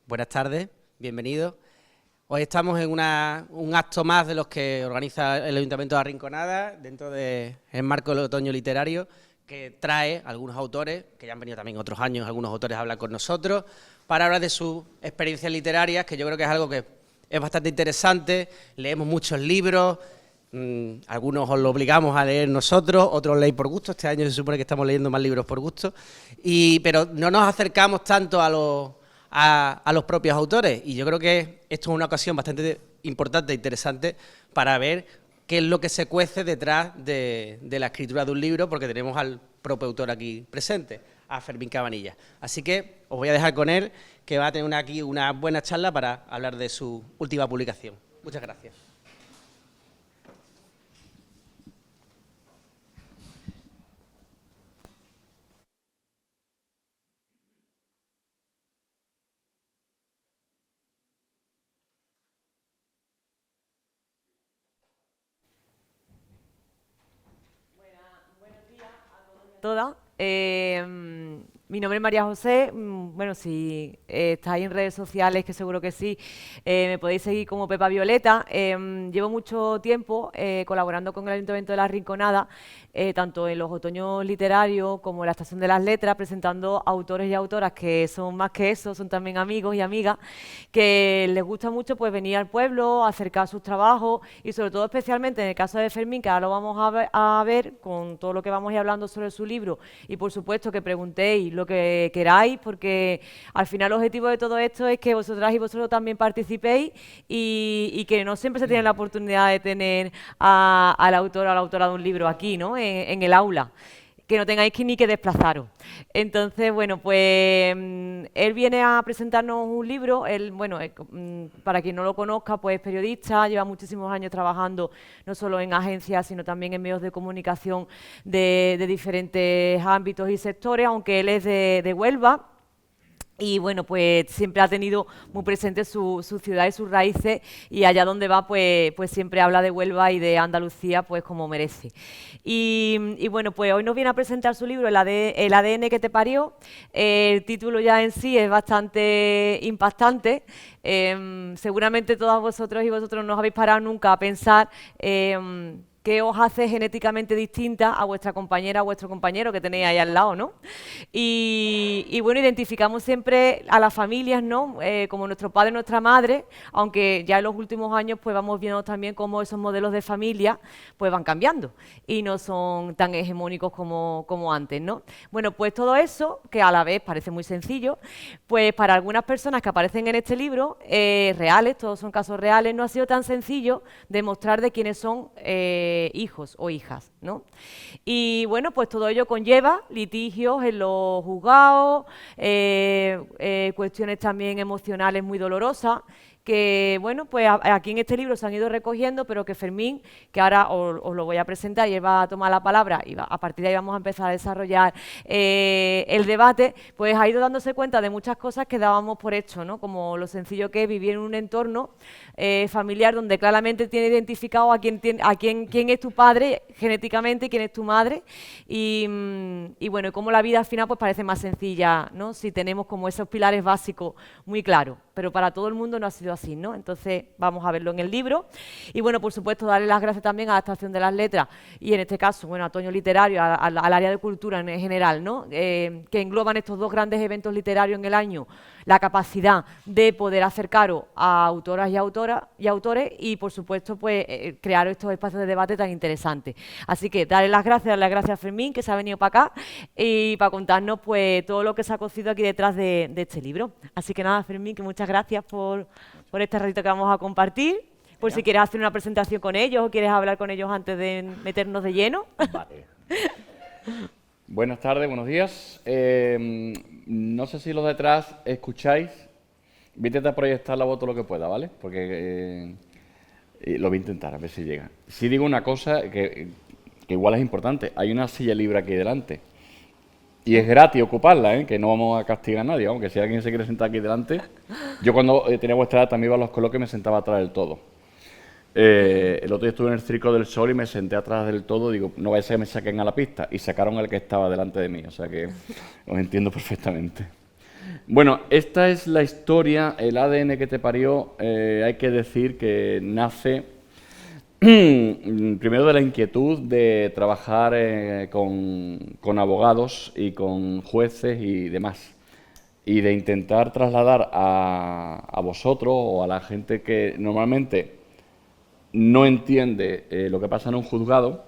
Buenas tardes, bienvenidos. Hoy estamos en un acto más de los que organiza el Ayuntamiento de Arrinconada dentro del marco del otoño literario, que trae algunos autores, que ya han venido también otros años, algunos autores a hablar con nosotros, para hablar de sus experiencias literarias, que yo creo que es algo que es bastante interesante. Leemos muchos libros, algunos os lo obligamos a leer nosotros, otros leéis por gusto. Este año se supone que estamos leyendo más libros por gusto, pero no nos acercamos tanto a los propios autores, y yo creo que esto es una ocasión bastante importante e interesante para ver qué es lo que se cuece detrás de la escritura de un libro, porque tenemos al propio autor aquí presente, a Fermín Cabanillas. Así que os voy a dejar con él, que va a tener aquí una buena charla para hablar de su última publicación. Muchas gracias. Toda. Mi nombre es María José. Bueno, si estáis en redes sociales, que seguro que sí, me podéis seguir como Pepa Violeta. Llevo mucho tiempo colaborando con el Ayuntamiento de La Rinconada, tanto en los otoños literarios como en la Estación de las Letras, presentando autores y autoras que son más que eso, son también amigos y amigas, que les gusta mucho pues venir al pueblo, acercar sus trabajos y sobre todo especialmente en el caso de Fermín, que ahora lo vamos a ver con todo lo que vamos a ir hablando sobre su libro, y por supuesto que preguntéis lo que queráis, porque al final el objetivo de todo esto es que vosotras y vosotros también participéis y que no siempre se tiene la oportunidad de tener al autor o a la autora de un libro aquí, ¿no? En el aula, que no tengáis ni que desplazaros. Entonces, bueno, pues él viene a presentarnos un libro. Él, bueno, para quien no lo conozca, pues es periodista, lleva muchísimos años trabajando no solo en agencias, sino también en medios de comunicación de diferentes ámbitos y sectores, aunque él es de Huelva. Y bueno, pues siempre ha tenido muy presente su ciudad y sus raíces, y allá donde va, pues siempre habla de Huelva y de Andalucía, pues como merece. Y bueno, pues hoy nos viene a presentar su libro, El ADN que te parió. El título ya en sí es bastante impactante. Seguramente todas vosotros y vosotros no os habéis parado nunca a pensar qué os hace genéticamente distinta a vuestra compañera o vuestro compañero que tenéis ahí al lado, ¿no? Y bueno, identificamos siempre a las familias, ¿no? Como nuestro padre, nuestra madre, aunque ya en los últimos años pues vamos viendo también cómo esos modelos de familia pues van cambiando y no son tan hegemónicos como antes, ¿no? Bueno, pues todo eso, que a la vez parece muy sencillo, pues para algunas personas que aparecen en este libro, reales, todos son casos reales, no ha sido tan sencillo demostrar de quiénes son hijos o hijas, ¿no? Y bueno, pues todo ello conlleva litigios en los juzgados, cuestiones también emocionales muy dolorosas, que bueno, pues aquí en este libro se han ido recogiendo, pero que Fermín, que ahora os lo voy a presentar y él va a tomar la palabra y a partir de ahí vamos a empezar a desarrollar el debate, pues ha ido dándose cuenta de muchas cosas que dábamos por hecho, ¿no? Como lo sencillo que es vivir en un entorno familiar donde claramente tiene identificado quién es tu padre genéticamente y quién es tu madre, y bueno, y cómo la vida al final pues parece más sencilla, ¿no? Si tenemos como esos pilares básicos muy claros, pero para todo el mundo no ha sido así, ¿no? Entonces vamos a verlo en el libro. Y bueno, por supuesto, darle las gracias también a la Estación de las Letras y en este caso, bueno, a Otoño Literario, al área de cultura en general, ¿no? Que engloban estos dos grandes eventos literarios en el año, la capacidad de poder acercaros a autoras y autores y, por supuesto, pues crear estos espacios de debate tan interesantes. Así que darle las gracias a Fermín, que se ha venido para acá y para contarnos pues todo lo que se ha cocido aquí detrás de este libro. Así que nada, Fermín, que muchas gracias por este ratito que vamos a compartir. Por si quieres hacer una presentación con ellos o quieres hablar con ellos antes de meternos de lleno. Vale. Buenas tardes, buenos días. No sé si los detrás escucháis. Voy a intentar proyectar la voz todo lo que pueda, ¿vale? Porque lo voy a intentar, a ver si llega. Sí digo una cosa que igual es importante. Hay una silla libre aquí delante. Y es gratis ocuparla, ¿eh? Que no vamos a castigar a nadie. Aunque si alguien se quiere sentar aquí delante. Yo cuando tenía vuestra edad también iba a los coloquios y me sentaba atrás del todo. El otro día estuve en el Circo del Sol y me senté atrás del todo. Digo, no vaya a ser que me saquen a la pista. Y sacaron al que estaba delante de mí. O sea que os entiendo perfectamente. Bueno, esta es la historia, el ADN que te parió, hay que decir que nace primero de la inquietud de trabajar con abogados y con jueces y demás, y de intentar trasladar a vosotros o a la gente que normalmente no entiende lo que pasa en un juzgado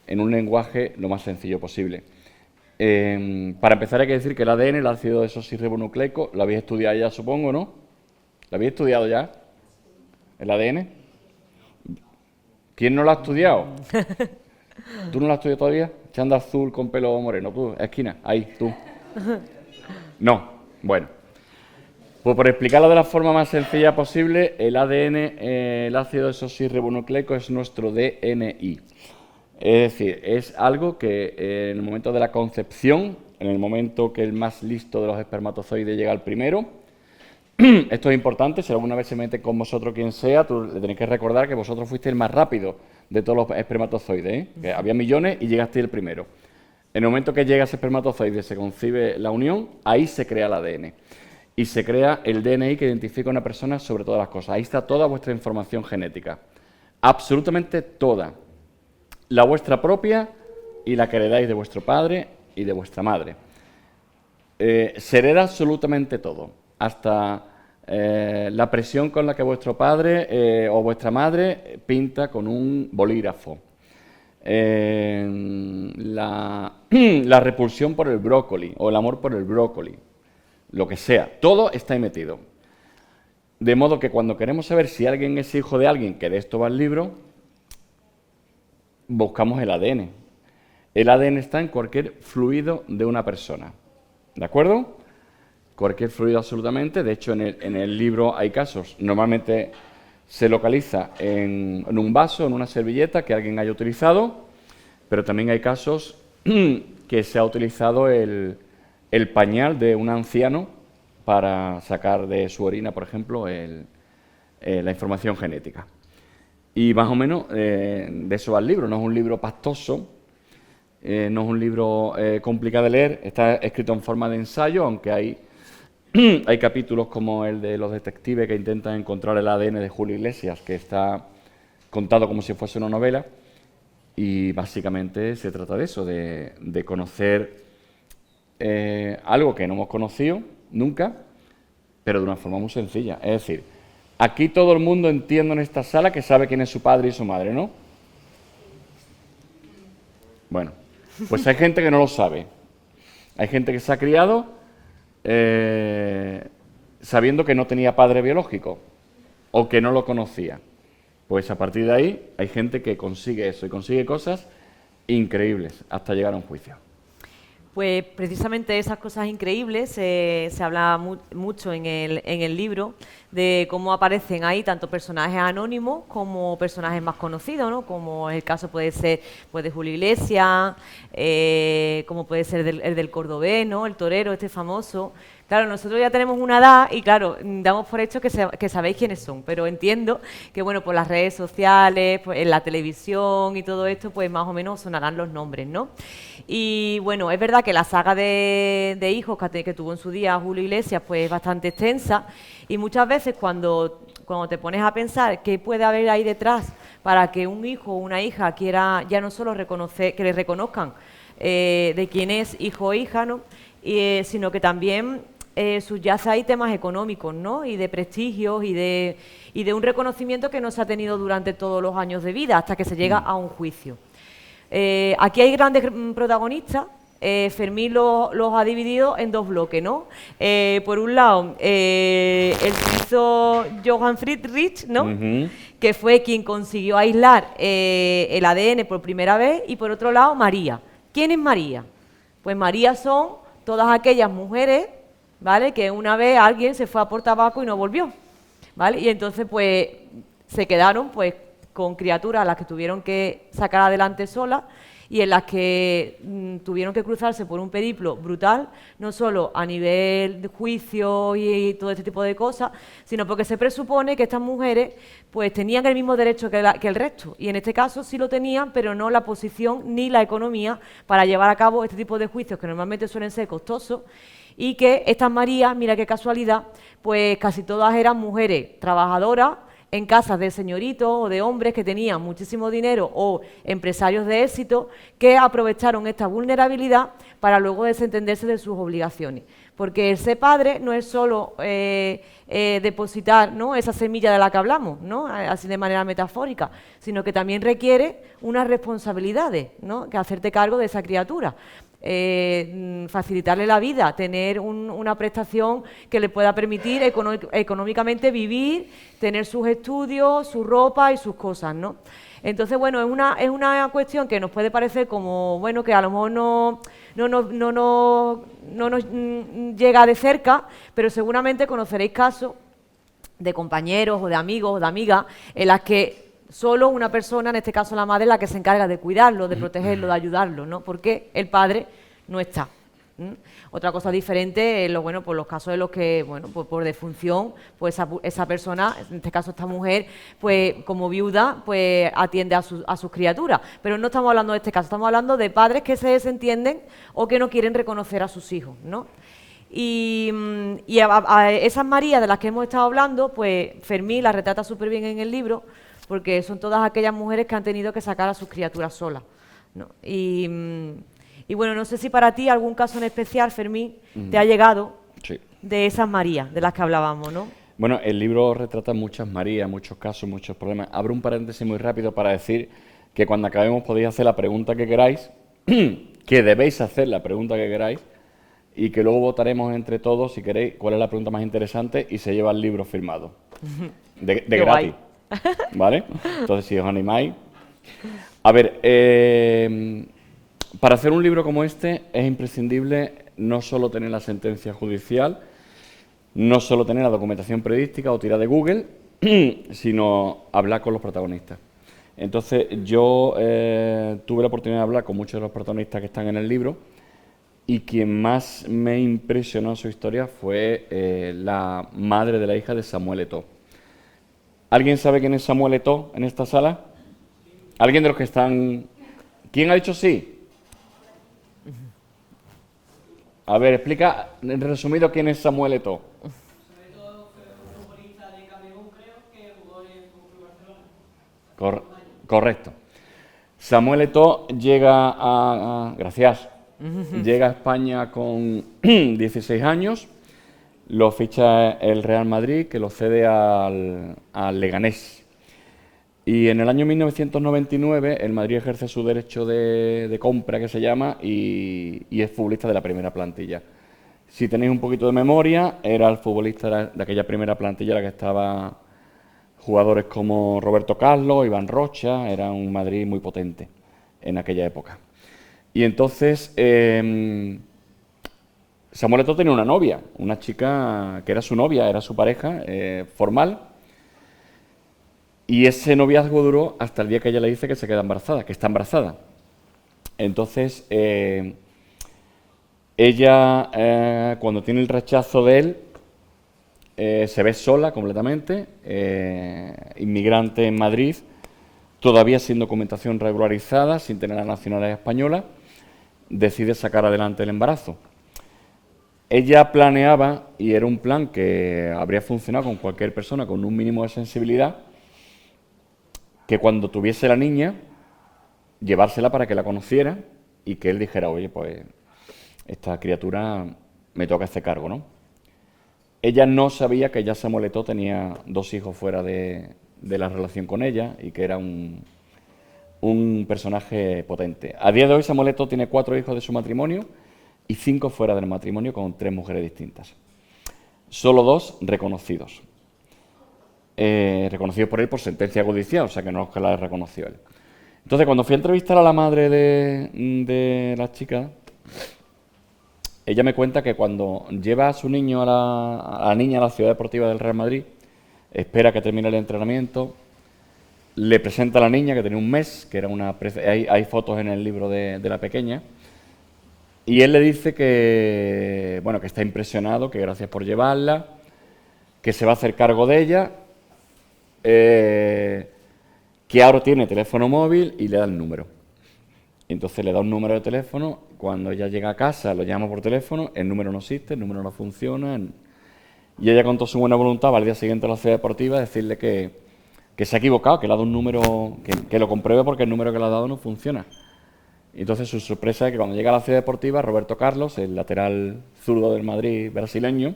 en un lenguaje lo más sencillo posible. Para empezar hay que decir que el ADN, el ácido desoxirribonucleico, lo habéis estudiado ya, supongo, ¿no? ¿Lo habéis estudiado ya? ¿El ADN? ¿Quién no lo ha estudiado? ¿Tú no lo has estudiado todavía? Chanda azul con pelo moreno, tú, esquina, ahí, tú. No, bueno. Pues por explicarlo de la forma más sencilla posible, el ADN, el ácido desoxirribonucleico, es nuestro DNI. Es decir, es algo que en el momento de la concepción, en el momento que el más listo de los espermatozoides llega al primero, esto es importante, si alguna vez se mete con vosotros quien sea, tú le tenéis que recordar que vosotros fuisteis el más rápido de todos los espermatozoides, ¿eh? Que había millones y llegaste el primero. En el momento que llega ese espermatozoide, se concibe la unión, ahí se crea el ADN. Y se crea el DNI que identifica a una persona sobre todas las cosas. Ahí está toda vuestra información genética. Absolutamente toda. La vuestra propia y la que heredáis de vuestro padre y de vuestra madre. Se hereda absolutamente todo, hasta la presión con la que vuestro padre o vuestra madre pinta con un bolígrafo, la repulsión por el brócoli o el amor por el brócoli, lo que sea, todo está ahí metido. De modo que cuando queremos saber si alguien es hijo de alguien, que de esto va el libro, buscamos el ADN. El ADN está en cualquier fluido de una persona, ¿de acuerdo? Cualquier fluido absolutamente. De hecho, en el libro hay casos. Normalmente se localiza en un vaso, en una servilleta que alguien haya utilizado, pero también hay casos que se ha utilizado el pañal de un anciano para sacar de su orina, por ejemplo, la información genética. Y más o menos de eso va el libro. No es un libro pastoso, no es un libro complicado de leer, está escrito en forma de ensayo, aunque hay capítulos como el de los detectives que intentan encontrar el ADN de Julio Iglesias, que está contado como si fuese una novela, y básicamente se trata de eso, de conocer algo que no hemos conocido nunca, pero de una forma muy sencilla. Es decir, aquí todo el mundo entiende en esta sala que sabe quién es su padre y su madre, ¿no? Bueno, pues hay gente que no lo sabe. Hay gente que se ha criado sabiendo que no tenía padre biológico o que no lo conocía. Pues a partir de ahí hay gente que consigue eso y consigue cosas increíbles hasta llegar a un juicio. Pues precisamente esas cosas increíbles se habla mucho en el libro, de cómo aparecen ahí tanto personajes anónimos como personajes más conocidos, ¿no? Como el caso puede ser pues, de Julio Iglesias, como puede ser el del cordobés, ¿no? El torero, este famoso. Claro, nosotros ya tenemos una edad y, claro, damos por hecho que sabéis quiénes son, pero entiendo que, bueno, por las redes sociales, pues, en la televisión y todo esto, pues más o menos sonarán los nombres, ¿no? Y, bueno, es verdad que la saga de hijos que tuvo en su día Julio Iglesias, pues es bastante extensa y muchas veces cuando te pones a pensar qué puede haber ahí detrás para que un hijo o una hija quiera ya no solo reconocer, que le reconozcan de quién es hijo o hija, ¿no? Sino que también subyace ahí temas económicos, ¿no? Y de prestigios y de un reconocimiento que no se ha tenido durante todos los años de vida hasta que se llega a un juicio. Aquí hay grandes protagonistas. Fermín los ha dividido en dos bloques, ¿no? Por un lado, el suizo Johann Friedrich, ¿no? Que fue quien consiguió aislar el ADN por primera vez, y por otro lado, María. ¿Quién es María? Pues María son todas aquellas mujeres, ¿vale? Que una vez alguien se fue a por tabaco y no volvió, ¿vale? Y entonces, pues, se quedaron, pues, con criaturas a las que tuvieron que sacar adelante solas y en las que tuvieron que cruzarse por un periplo brutal, no solo a nivel de juicio y todo este tipo de cosas, sino porque se presupone que estas mujeres pues tenían el mismo derecho que el resto, y en este caso sí lo tenían, pero no la posición ni la economía para llevar a cabo este tipo de juicios que normalmente suelen ser costosos y que estas Marías, mira qué casualidad, pues casi todas eran mujeres trabajadoras en casas de señoritos o de hombres que tenían muchísimo dinero o empresarios de éxito que aprovecharon esta vulnerabilidad para luego desentenderse de sus obligaciones. Porque el ser padre no es solo depositar, ¿no?, esa semilla de la que hablamos, ¿no?, así de manera metafórica, sino que también requiere unas responsabilidades, ¿no?, que hacerte cargo de esa criatura. Facilitarle la vida, tener una prestación que le pueda permitir económicamente vivir, tener sus estudios, su ropa y sus cosas, ¿no? Entonces, bueno, es una cuestión que nos puede parecer como, bueno, que a lo mejor no nos llega de cerca, pero seguramente conoceréis casos de compañeros o de amigos o de amigas en las que solo una persona, en este caso la madre, es la que se encarga de cuidarlo, de protegerlo, de ayudarlo, ¿no? Porque el padre no está. Otra cosa diferente es pues los casos en los que, bueno, pues por defunción, pues esa persona, en este caso esta mujer, pues como viuda, pues atiende a sus criaturas. Pero no estamos hablando de este caso, estamos hablando de padres que se desentienden o que no quieren reconocer a sus hijos, ¿no? Y a esas Marías de las que hemos estado hablando, pues Fermín las retrata súper bien en el libro, porque son todas aquellas mujeres que han tenido que sacar a sus criaturas solas, ¿no? Y bueno, no sé si para ti algún caso en especial, Fermín, te ha llegado de esas Marías de las que hablábamos, ¿no? Bueno, el libro retrata muchas Marías, muchos casos, muchos problemas. Abro un paréntesis muy rápido para decir que cuando acabemos podéis hacer la pregunta que queráis, que debéis hacer la pregunta que queráis, y que luego votaremos entre todos, si queréis, cuál es la pregunta más interesante y se lleva el libro firmado. De gratis. ¿Vale? Entonces, si os animáis. A ver, para hacer un libro como este es imprescindible no solo tener la sentencia judicial, no solo tener la documentación periodística o tirar de Google, sino hablar con los protagonistas. Entonces, yo tuve la oportunidad de hablar con muchos de los protagonistas que están en el libro, y quien más me impresionó su historia fue la madre de la hija de Samuel Eto'o. ¿Alguien sabe quién es Samuel Eto'o en esta sala? ¿Alguien de los que están...? ¿Quién ha dicho sí? A ver, explica en resumido quién es Samuel Eto'o. Samuel Eto'o fue un futbolista de Camerún, creo, que jugó en el Fútbol Barcelona. Correcto. Samuel Eto'o llega a... Gracias. Llega a España con 16 años, lo ficha el Real Madrid, que lo cede al Leganés. Y en el año 1999 el Madrid ejerce su derecho de compra, que se llama, y es futbolista de la primera plantilla. Si tenéis un poquito de memoria, era el futbolista de aquella primera plantilla en la que estaban jugadores como Roberto Carlos, Iván Rocha, era un Madrid muy potente en aquella época. Y entonces Samuel Eto'o tenía una novia, una chica que era su novia, era su pareja formal, y ese noviazgo duró hasta el día que ella le dice que se queda embarazada, que está embarazada. Entonces ella, cuando tiene el rechazo de él, se ve sola completamente, inmigrante en Madrid, todavía sin documentación regularizada, sin tener la nacionalidad española, decide sacar adelante el embarazo. Ella planeaba, y era un plan que habría funcionado con cualquier persona con un mínimo de sensibilidad, que cuando tuviese la niña, llevársela para que la conociera y que él dijera, oye, pues esta criatura me toca hacer cargo, ¿no? Ella no sabía que ya Samuel Eto'o tenía 2 hijos fuera de la relación con ella y que era un personaje potente. A día de hoy Samuel Eto'o tiene 4 hijos de su matrimonio y 5 fuera del matrimonio con 3 mujeres distintas. Solo 2 reconocidos. Reconocidos por él por sentencia judicial, o sea que no es que la reconoció él. Entonces, cuando fui a entrevistar a la madre de la chica, ella me cuenta que cuando lleva a su niño, a la niña a la ciudad deportiva del Real Madrid, espera que termine el entrenamiento, le presenta a la niña, que tenía un mes, que era una... Hay fotos en el libro de la pequeña, y él le dice que, bueno, que está impresionado, que gracias por llevarla, que se va a hacer cargo de ella, que ahora tiene teléfono móvil y le da el número. Y entonces le da un número de teléfono, cuando ella llega a casa lo llama por teléfono, el número no existe, el número no funciona. Y ella con toda su buena voluntad va al día siguiente a la ciudad deportiva a decirle que se ha equivocado, que le ha dado un número, que lo compruebe porque el número que le ha dado no funciona. Y entonces su sorpresa es que cuando llega a la ciudad deportiva, Roberto Carlos, el lateral zurdo del Madrid brasileño,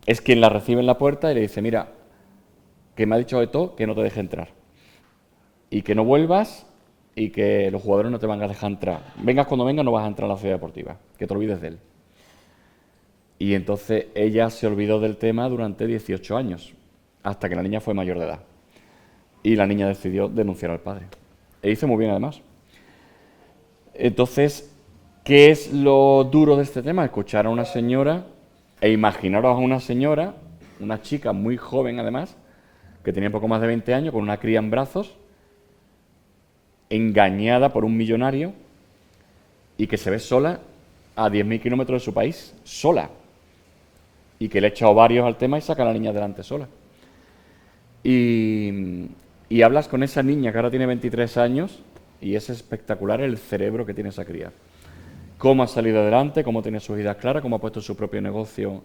es quien la recibe en la puerta y le dice, mira, que me ha dicho Eto'o que no te deje entrar. Y que no vuelvas y que los jugadores no te van a dejar entrar. Vengas cuando vengas, no vas a entrar a la ciudad deportiva, que te olvides de él. Y entonces ella se olvidó del tema durante 18 años, hasta que la niña fue mayor de edad. Y la niña decidió denunciar al padre. E hizo muy bien además. Entonces, ¿qué es lo duro de este tema? Escuchar a una señora e imaginaros a una señora, una chica muy joven además, que tenía poco más de 20 años, con una cría en brazos, engañada por un millonario y que se ve sola a 10.000 kilómetros de su país, sola. Y que le echa ovarios al tema y saca a la niña adelante sola. Y hablas con esa niña que ahora tiene 23 años y es espectacular el cerebro que tiene esa cría. Cómo ha salido adelante, cómo tiene sus ideas claras, cómo ha puesto su propio negocio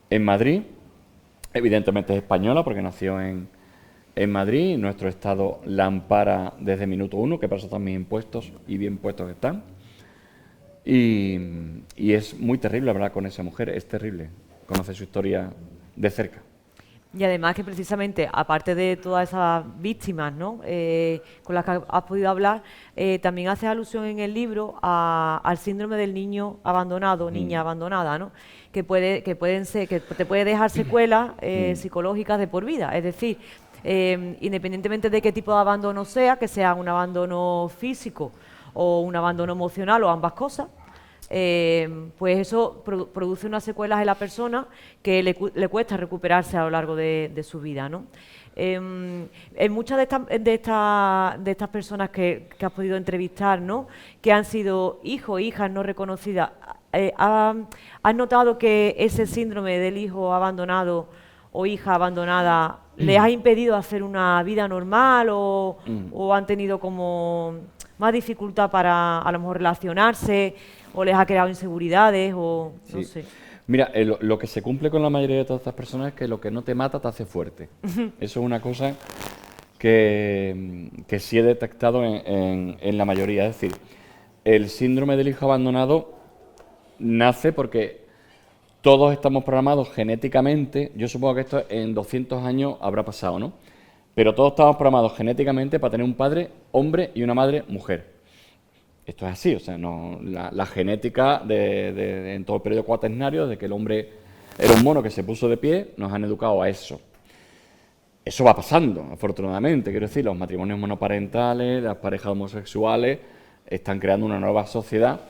en Madrid. Evidentemente es española porque nació en Madrid. Nuestro Estado la ampara desde minuto uno, que para eso están mis impuestos y bien puestos están. Y es muy terrible hablar con esa mujer, es terrible conocer su historia de cerca. Y además que precisamente, aparte de todas esas víctimas, ¿no?, con las que has podido hablar, también hace alusión en el libro al síndrome del niño abandonado, niña abandonada, ¿no?, que te puede dejar secuelas psicológicas de por vida. Es decir, independientemente de qué tipo de abandono sea, que sea un abandono físico o un abandono emocional o ambas cosas, pues eso produce unas secuelas en la persona que le cuesta recuperarse a lo largo de su vida, ¿no? En muchas de estas personas que has podido entrevistar, ¿no?, que han sido hijos e hijas no reconocidas, ¿has notado que ese síndrome del hijo abandonado o hija abandonada les ha impedido hacer una vida normal o han tenido como más dificultad para a lo mejor relacionarse o les ha creado inseguridades o no Sí. sé? Mira, lo que se cumple con la mayoría de todas estas personas es que lo que no te mata te hace fuerte. Eso es una cosa que sí he detectado en la mayoría. Es decir, el síndrome del hijo abandonado nace porque todos estamos programados genéticamente. Yo supongo que esto en 200 años habrá pasado, ¿no? Pero todos estamos programados genéticamente para tener un padre hombre y una madre mujer. Esto es así, o sea, no, la genética en todo el periodo cuaternario, de que el hombre era un mono que se puso de pie, nos han educado a eso. Eso va pasando, afortunadamente, quiero decir, los matrimonios monoparentales, las parejas homosexuales, están creando una nueva sociedad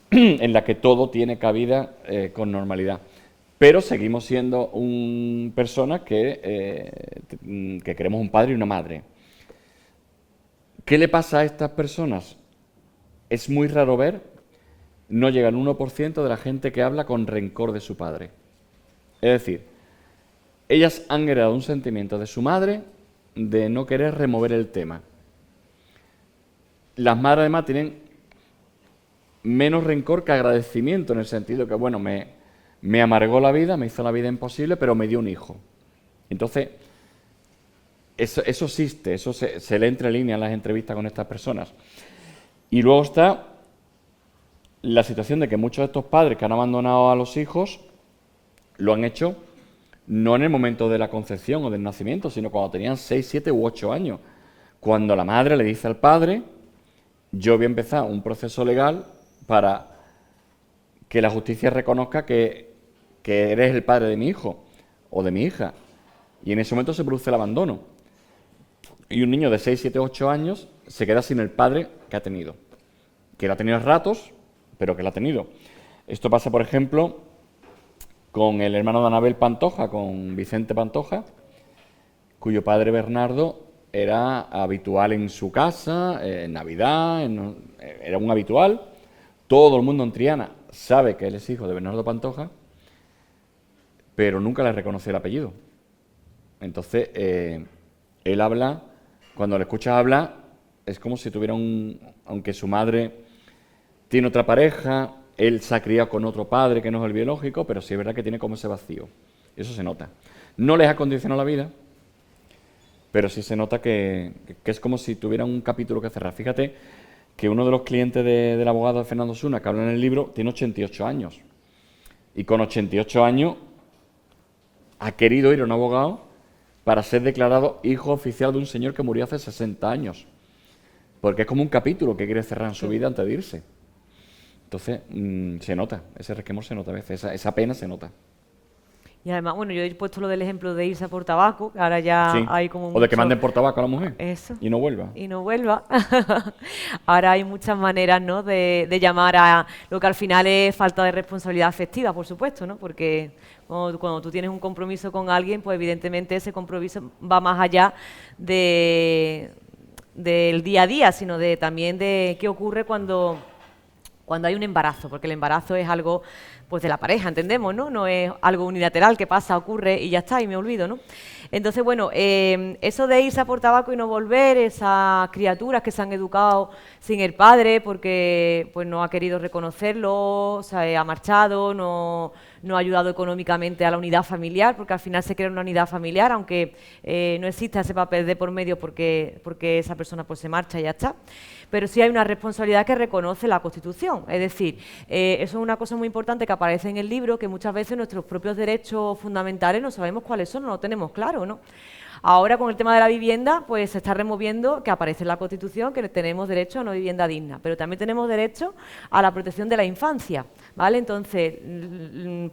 en la que todo tiene cabida con normalidad. Pero seguimos siendo personas que queremos un padre y una madre. ¿Qué le pasa a estas personas? Es muy raro ver, no llega al 1% de la gente que habla con rencor de su padre. Es decir, ellas han heredado un sentimiento de su madre de no querer remover el tema. Las madres además tienen menos rencor que agradecimiento, en el sentido que, bueno, me amargó la vida, me hizo la vida imposible, pero me dio un hijo. Entonces, eso existe, eso se lee entre líneas en las entrevistas con estas personas. Y luego está la situación de que muchos de estos padres que han abandonado a los hijos lo han hecho no en el momento de la concepción o del nacimiento, sino cuando tenían 6, 7 u 8 años. Cuando la madre le dice al padre, yo voy a empezar un proceso legal para que la justicia reconozca que eres el padre de mi hijo o de mi hija. Y en ese momento se produce el abandono. Y un niño de 6, 7, 8 años se queda sin el padre que ha tenido. Que lo ha tenido ratos, pero que lo ha tenido. Esto pasa, por ejemplo, con el hermano de Anabel Pantoja, con Vicente Pantoja, cuyo padre Bernardo era habitual en su casa, en Navidad, era un habitual. Todo el mundo en Triana sabe que él es hijo de Bernardo Pantoja, pero nunca le reconoce el apellido. Entonces, él habla, cuando le escuchas hablar, es como si tuviera aunque su madre tiene otra pareja, él se ha criado con otro padre que no es el biológico, pero sí es verdad que tiene como ese vacío. Eso se nota. No les ha condicionado la vida, pero sí se nota que es como si tuviera un capítulo que cerrar. Fíjate que uno de los clientes del abogado Fernando Osuna, que habla en el libro, tiene 88 años. Y con 88 años ha querido ir a un abogado para ser declarado hijo oficial de un señor que murió hace 60 años. Porque es como un capítulo que quiere cerrar en su vida antes de irse. Entonces, se nota, ese resquemor se nota a veces, esa pena se nota. Y además, bueno, yo he puesto lo del ejemplo de irse a por tabaco, que ahora ya Sí. hay como O de que mucho- manden por tabaco a la mujer Eso. y no vuelva. Y no vuelva. Ahora hay muchas maneras, ¿no?, de llamar a lo que al final es falta de responsabilidad afectiva, por supuesto, ¿no? Porque cuando tú tienes un compromiso con alguien, pues evidentemente ese compromiso va más allá del día a día, sino también de qué ocurre cuando hay un embarazo, porque el embarazo es algo pues de la pareja, entendemos, ¿no? No es algo unilateral que pasa, ocurre y ya está, y me olvido, ¿no? Entonces, bueno, eso de irse a por tabaco y no volver, esas criaturas que se han educado sin el padre porque pues no ha querido reconocerlo, ha marchado, no ha ayudado económicamente a la unidad familiar, porque al final se crea una unidad familiar, aunque no exista ese papel de por medio porque esa persona pues se marcha y ya está. Pero sí hay una responsabilidad que reconoce la Constitución. Es decir, eso es una cosa muy importante que aparece en el libro, que muchas veces nuestros propios derechos fundamentales no sabemos cuáles son, no lo tenemos claro, ¿no? Ahora, con el tema de la vivienda, pues se está removiendo, que aparece en la Constitución, que tenemos derecho a una vivienda digna, pero también tenemos derecho a la protección de la infancia, ¿vale? Entonces,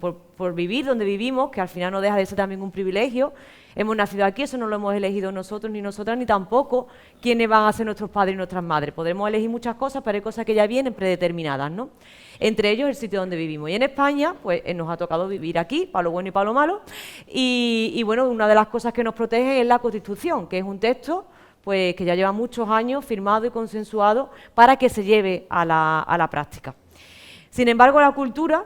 por vivir donde vivimos, que al final no deja de ser también un privilegio, hemos nacido aquí, eso no lo hemos elegido nosotros ni nosotras, ni tampoco quiénes van a ser nuestros padres y nuestras madres. Podremos elegir muchas cosas, pero hay cosas que ya vienen predeterminadas, ¿no? Entre ellos el sitio donde vivimos. Y en España, pues nos ha tocado vivir aquí, para lo bueno y para lo malo. Y bueno, una de las cosas que nos protege es la Constitución, que es un texto pues que ya lleva muchos años firmado y consensuado para que se lleve a la práctica. Sin embargo, la cultura,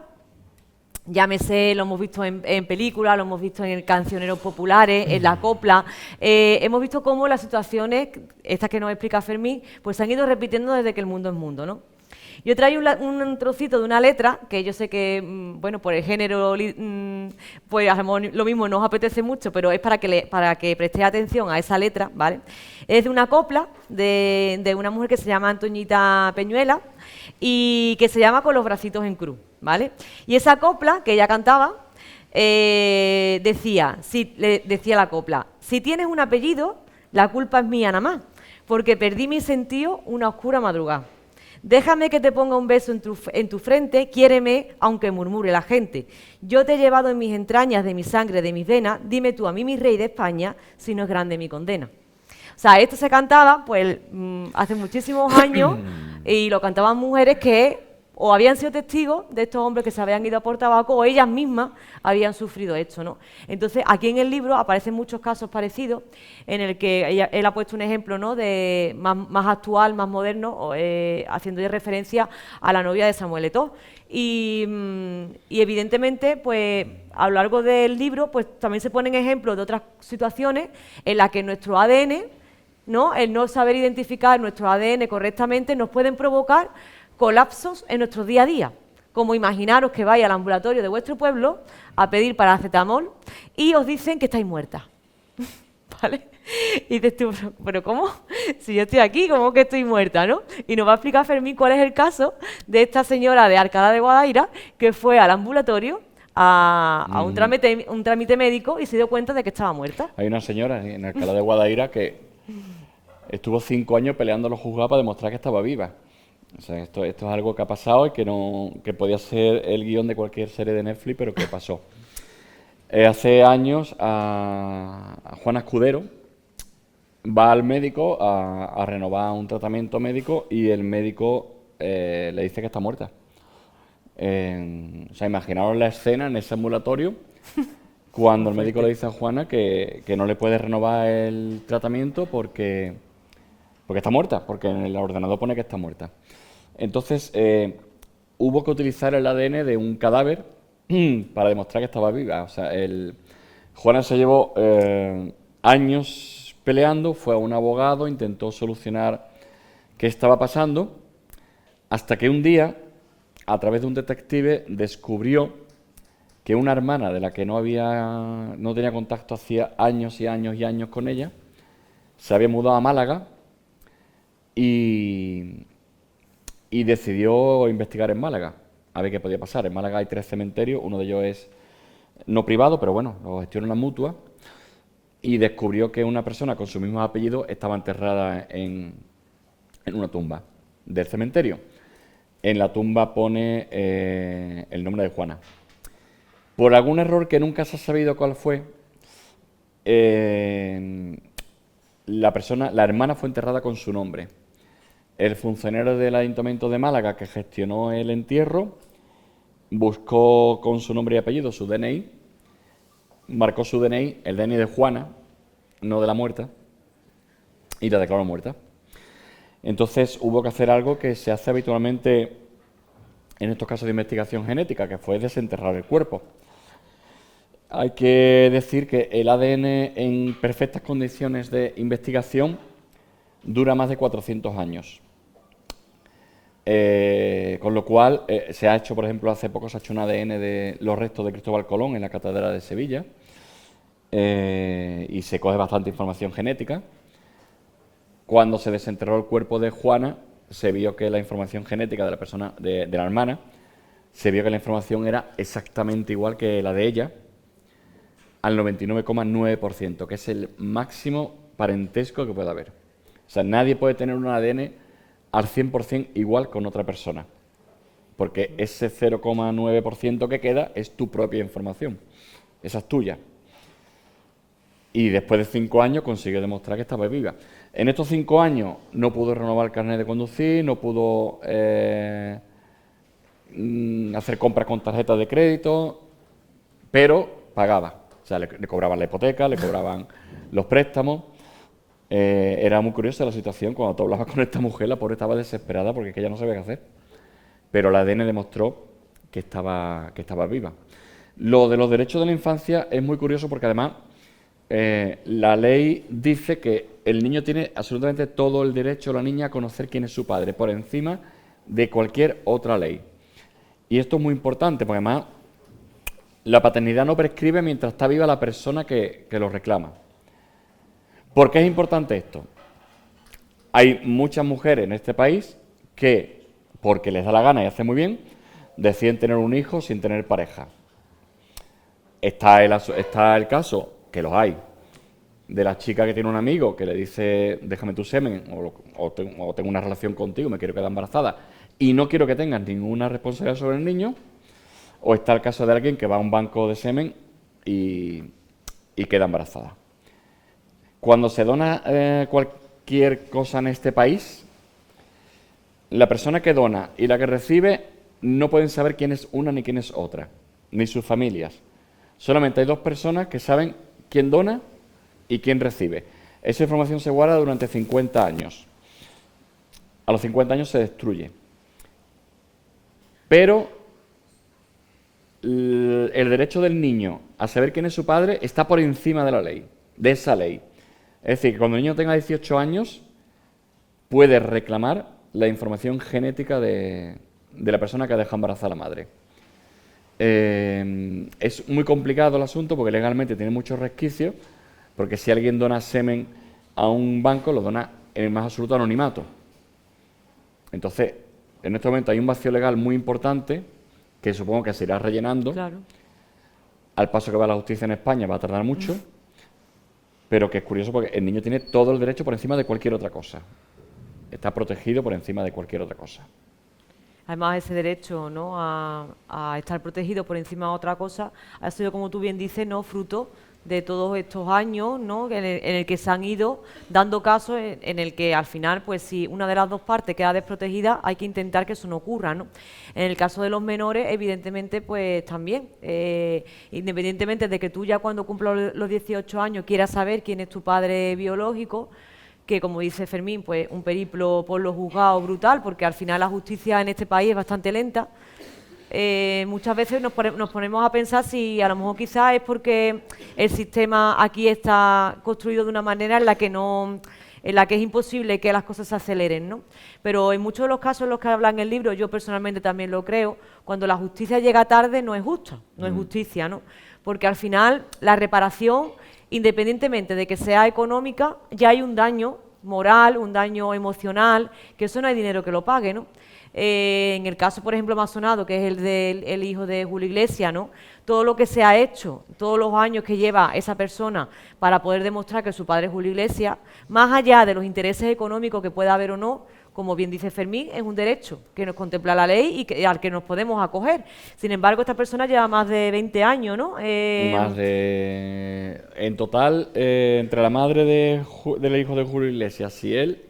llámese, lo hemos visto en películas, lo hemos visto en cancioneros populares, en la copla, hemos visto cómo las situaciones, estas que nos explica Fermín, pues se han ido repitiendo desde que el mundo es mundo, ¿no? Yo traigo un trocito de una letra, que yo sé que, bueno, por el género, pues lo mismo nos apetece mucho, pero es para que prestéis atención a esa letra, ¿vale? Es de una copla de una mujer que se llama Antoñita Peñuela y que se llama Con los bracitos en cruz, ¿vale? Y esa copla que ella cantaba decía la copla: si tienes un apellido, la culpa es mía nada más, porque perdí mi sentido una oscura madrugada. Déjame que te ponga un beso en tu frente, quiéreme aunque murmure la gente. Yo te he llevado en mis entrañas, de mi sangre, de mis venas, dime tú a mí, mi rey de España, si no es grande mi condena. O sea, esto se cantaba pues hace muchísimos años y lo cantaban mujeres que o habían sido testigos de estos hombres que se habían ido a por tabaco o ellas mismas habían sufrido esto, ¿no? Entonces, aquí en el libro aparecen muchos casos parecidos en el que él ha puesto un ejemplo, ¿no?, de más actual, más moderno, haciendo referencia a la novia de Samuel Eto'o. Y evidentemente, pues a lo largo del libro, pues también se ponen ejemplos de otras situaciones en las que nuestro ADN, ¿no?, el no saber identificar nuestro ADN correctamente, nos pueden provocar colapsos en nuestro día a día, como imaginaros que vais al ambulatorio de vuestro pueblo a pedir paracetamol y os dicen que estáis muertas, ¿vale? Y dices tú, ¿pero cómo? Si yo estoy aquí, ¿cómo que estoy muerta, no? Y nos va a explicar Fermín cuál es el caso de esta señora de Alcalá de Guadaira que fue al ambulatorio a un trámite médico y se dio cuenta de que estaba muerta. Hay una señora en Alcalá de Guadaira que estuvo 5 años peleando en los juzgados para demostrar que estaba viva. O sea, esto es algo que ha pasado y que podía ser el guión de cualquier serie de Netflix, pero que pasó. Hace años a Juana Escudero va al médico a renovar un tratamiento médico y el médico le dice que está muerta. O sea, imaginaos la escena en ese ambulatorio cuando el médico le dice a Juana que no le puede renovar el tratamiento porque está muerta, porque en el ordenador pone que está muerta. Entonces, hubo que utilizar el ADN de un cadáver para demostrar que estaba viva. O sea, Juana se llevó años peleando, fue a un abogado, intentó solucionar qué estaba pasando, hasta que un día, a través de un detective, descubrió que una hermana de la que no tenía contacto hacía años y años y años con ella, se había mudado a Málaga y decidió investigar en Málaga, a ver qué podía pasar. En Málaga hay 3 cementerios, uno de ellos es no privado, pero bueno, lo gestiona una mutua, y descubrió que una persona con su mismo apellido estaba enterrada en una tumba del cementerio. En la tumba pone el nombre de Juana. Por algún error que nunca se ha sabido cuál fue, la hermana fue enterrada con su nombre. El funcionario del Ayuntamiento de Málaga que gestionó el entierro buscó con su nombre y apellido su DNI, marcó su DNI, el DNI de Juana, no de la muerta, y la declaró muerta. Entonces hubo que hacer algo que se hace habitualmente en estos casos de investigación genética, que fue desenterrar el cuerpo. Hay que decir que el ADN en perfectas condiciones de investigación dura más de 400 años. Con lo cual se ha hecho, por ejemplo, hace poco se ha hecho un ADN de los restos de Cristóbal Colón en la Catedral de Sevilla, y se coge bastante información genética. Cuando se desenterró el cuerpo de Juana, se vio que la información genética de la persona, de la hermana, se vio que la información era exactamente igual que la de ella, al 99,9%, que es el máximo parentesco que puede haber. O sea, nadie puede tener un ADN al 100% igual con otra persona, porque ese 0,9% que queda es tu propia información, esa es tuya. Y después de 5 años consiguió demostrar que estaba viva. En estos 5 años no pudo renovar el carnet de conducir, no pudo hacer compras con tarjetas de crédito, pero pagaba. O sea, le cobraban la hipoteca, le cobraban los préstamos. Era muy curiosa la situación. Cuando tú hablabas con esta mujer, la pobre estaba desesperada porque es que ella no sabía qué hacer. Pero el ADN demostró que estaba viva. Lo de los derechos de la infancia es muy curioso porque además la ley dice que el niño tiene absolutamente todo el derecho, la niña, a conocer quién es su padre, por encima de cualquier otra ley. Y esto es muy importante porque además la paternidad no prescribe mientras está viva la persona que lo reclama. ¿Por qué es importante esto? Hay muchas mujeres en este país que, porque les da la gana y hace muy bien, deciden tener un hijo sin tener pareja. Está el caso, que los hay, de la chica que tiene un amigo que le dice déjame tu semen o tengo una relación contigo, me quiero quedar embarazada y no quiero que tengas ninguna responsabilidad sobre el niño. O está el caso de alguien que va a un banco de semen y queda embarazada. Cuando se dona cualquier cosa en este país, la persona que dona y la que recibe no pueden saber quién es una ni quién es otra, ni sus familias. Solamente hay 2 personas que saben quién dona y quién recibe. Esa información se guarda durante 50 años. A los 50 años se destruye. Pero el derecho del niño a saber quién es su padre está por encima de la ley, de esa ley. Es decir, que cuando el niño tenga 18 años puede reclamar la información genética de la persona que ha dejado embarazada a la madre. Es muy complicado el asunto porque legalmente tiene muchos resquicios, porque si alguien dona semen a un banco, lo dona en el más absoluto anonimato. Entonces, en este momento hay un vacío legal muy importante que supongo que se irá rellenando. Claro. Al paso que va la justicia en España va a tardar mucho, pero que es curioso porque el niño tiene todo el derecho por encima de cualquier otra cosa. Está protegido por encima de cualquier otra cosa. Además, ese derecho, ¿no?, a estar protegido por encima de otra cosa ha sido, como tú bien dices, ¿no?, fruto de todos estos años, ¿no?, en el que se han ido dando casos en el que al final, pues si una de las 2 partes queda desprotegida, hay que intentar que eso no ocurra, ¿no? En el caso de los menores, evidentemente, pues también, independientemente de que tú ya cuando cumplas los 18 años quieras saber quién es tu padre biológico, que como dice Fermín, pues un periplo por los juzgados brutal, porque al final la justicia en este país es bastante lenta. Muchas veces nos ponemos a pensar si a lo mejor quizás es porque el sistema aquí está construido de una manera en la que no en la que es imposible que las cosas se aceleren, ¿no? Pero en muchos de los casos en los que habla en el libro, yo personalmente también lo creo, cuando la justicia llega tarde no es justa, no es justicia, ¿no? Porque al final la reparación, independientemente de que sea económica, ya hay un daño moral, un daño emocional, que eso no hay dinero que lo pague, ¿no? En el caso, por ejemplo, más sonado, que es el del hijo de Julio Iglesias, ¿no? Todo lo que se ha hecho, todos los años que lleva esa persona para poder demostrar que su padre es Julio Iglesias, más allá de los intereses económicos que pueda haber o no, como bien dice Fermín, es un derecho que nos contempla la ley y al que nos podemos acoger. Sin embargo, esta persona lleva más de 20 años, ¿no? Más de... En total, entre la madre del hijo de Julio Iglesias y él,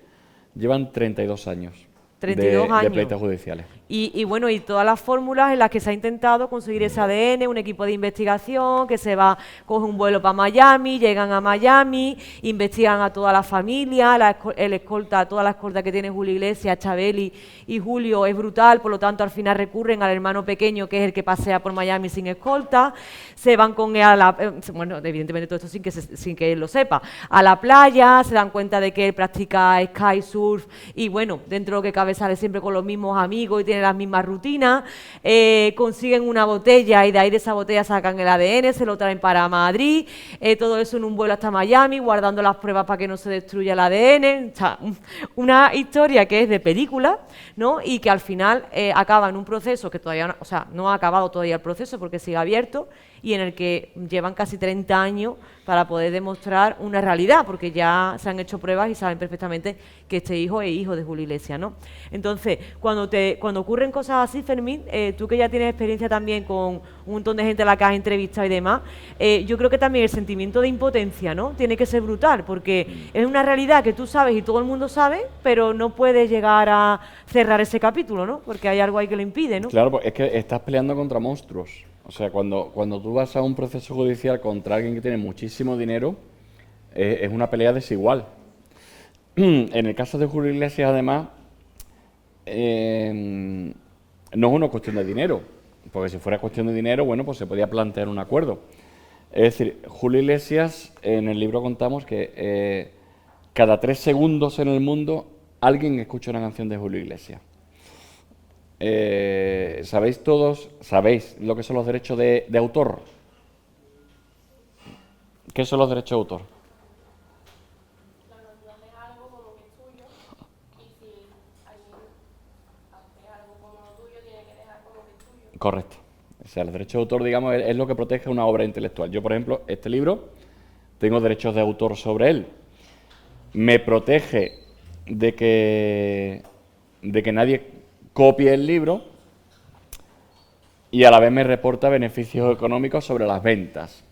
llevan 32 años. 32 años. De pleitos judiciales. Y bueno, y todas las fórmulas en las que se ha intentado conseguir ese ADN, un equipo de investigación que coge un vuelo para Miami, llegan a Miami, investigan a toda la familia, toda la escolta que tiene Julio Iglesias, Chabeli y Julio es brutal, por lo tanto al final recurren al hermano pequeño que es el que pasea por Miami sin escolta, se van con él bueno, evidentemente todo esto sin que él lo sepa, a la playa, se dan cuenta de que él practica sky surf y bueno, dentro de lo que cabe sale siempre con los mismos amigos y tiene las mismas rutinas, consiguen una botella y de ahí de esa botella sacan el ADN, se lo traen para Madrid, todo eso en un vuelo hasta Miami, guardando las pruebas para que no se destruya el ADN, o sea, una historia que es de película, ¿no? Y que al final acaba en un proceso que todavía, o sea, no ha acabado todavía el proceso porque sigue abierto y en el que llevan casi 30 años para poder demostrar una realidad, porque ya se han hecho pruebas y saben perfectamente que este hijo es hijo de Julio Iglesias, ¿no? Entonces, cuando ocurren cosas así, Fermín, tú que ya tienes experiencia también con un montón de gente a la que has entrevistado y demás, yo creo que también el sentimiento de impotencia, ¿no? Tiene que ser brutal, porque es una realidad que tú sabes y todo el mundo sabe, pero no puedes llegar a cerrar ese capítulo, ¿no? Porque hay algo ahí que lo impide, ¿no? Claro, pues es que estás peleando contra monstruos. O sea, cuando tú vas a un proceso judicial contra alguien que tiene muchísimo dinero, es una pelea desigual. En el caso de Julio Iglesias, además, no es una cuestión de dinero, porque si fuera cuestión de dinero, bueno, pues se podía plantear un acuerdo. Es decir, Julio Iglesias, en el libro contamos que cada 3 segundos en el mundo alguien escucha una canción de Julio Iglesias. ¿Sabéis lo que son los derechos de autor? ¿Qué son los derechos de autor? Cuando tú haces algo como que es tuyo y si alguien hace algo como tuyo, tiene que dejar como que es tuyo. Correcto. O sea, el derecho de autor, digamos, es lo que protege una obra intelectual. Yo, por ejemplo, este libro, tengo derechos de autor sobre él. Me protege de que nadie copie el libro y a la vez me reporta beneficios económicos sobre las ventas.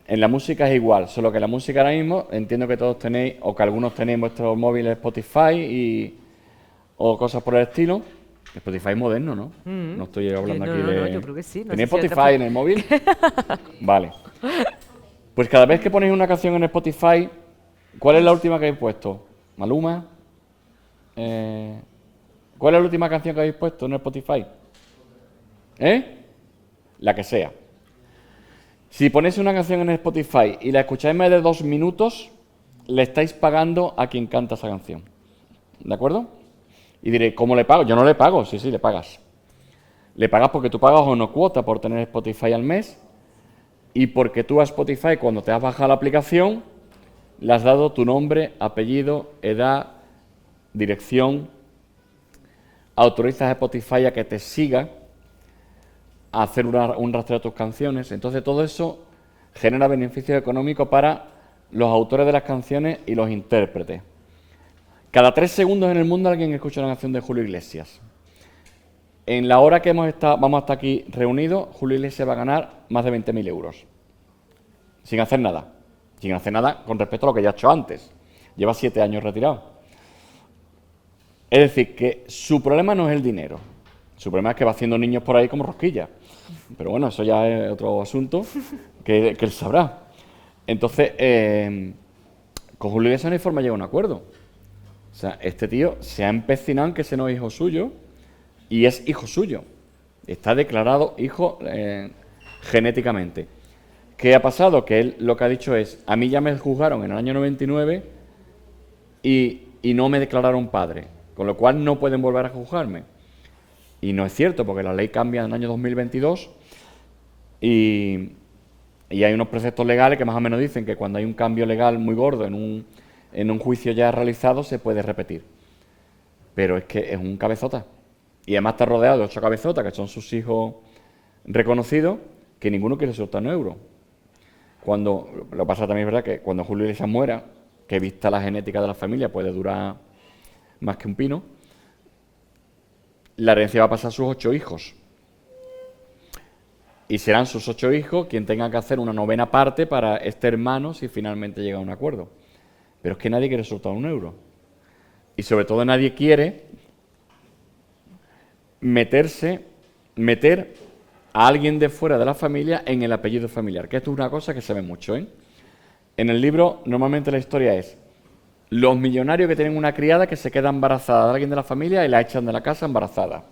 En la música es igual, solo que en la música ahora mismo entiendo que todos tenéis, o que algunos tenéis en vuestros móviles Spotify o cosas por el estilo. Spotify es moderno, ¿no? No estoy hablando aquí de... No, yo creo que sí. No ¿Tenéis sé si Spotify en el móvil? Vale. Pues cada vez que ponéis una canción en Spotify, ¿cuál es la última que habéis puesto? ¿Maluma? ¿Cuál es la última canción que habéis puesto en Spotify? La que sea. Si ponéis una canción en Spotify y la escucháis más de 2 minutos, le estáis pagando a quien canta esa canción. ¿De acuerdo? Y diré, ¿cómo le pago? Yo no le pago, sí, le pagas. Le pagas porque tú pagas una cuota por tener Spotify al mes y porque tú a Spotify, cuando te has bajado la aplicación, le has dado tu nombre, apellido, edad, dirección, autorizas a Spotify a que te siga, a hacer un rastreo de tus canciones. Entonces todo eso genera beneficios económicos para los autores de las canciones y los intérpretes. Cada 3 segundos en el mundo alguien escucha una canción de Julio Iglesias. En la hora que vamos a estar aquí reunidos, Julio Iglesias va a ganar más de 20.000 euros. Sin hacer nada. Sin hacer nada con respecto a lo que ya ha hecho antes. Lleva 7 años retirado. Es decir, que su problema no es el dinero. Su problema es que va haciendo niños por ahí como rosquillas. Pero bueno, eso ya es otro asunto que él sabrá. Entonces, con Julio Iglesias no hay forma de llegar a un acuerdo. O sea, este tío se ha empecinado en que ese no es hijo suyo y es hijo suyo. Está declarado hijo genéticamente. ¿Qué ha pasado? Que él lo que ha dicho es, a mí ya me juzgaron en el año 99 y no me declararon padre, con lo cual no pueden volver a juzgarme. Y no es cierto, porque la ley cambia en el año 2022 y hay unos preceptos legales que más o menos dicen que cuando hay un cambio legal muy gordo en un juicio ya realizado se puede repetir. Pero es que es un cabezota. Y además está rodeado de 8 cabezotas, que son sus hijos reconocidos, que ninguno quiere soltar un euro. Lo que pasa también es verdad que cuando Julio Iglesias muera, que vista la genética de la familia puede durar más que un pino, la herencia va a pasar a sus 8 hijos. Y serán sus 8 hijos quien tenga que hacer una 9ª parte para este hermano si finalmente llega a un acuerdo. Pero es que nadie quiere soltar un euro. Y sobre todo nadie quiere meter a alguien de fuera de la familia en el apellido familiar, que esto es una cosa que se ve mucho, ¿eh? En el libro normalmente la historia es los millonarios que tienen una criada que se queda embarazada de alguien de la familia y la echan de la casa embarazada.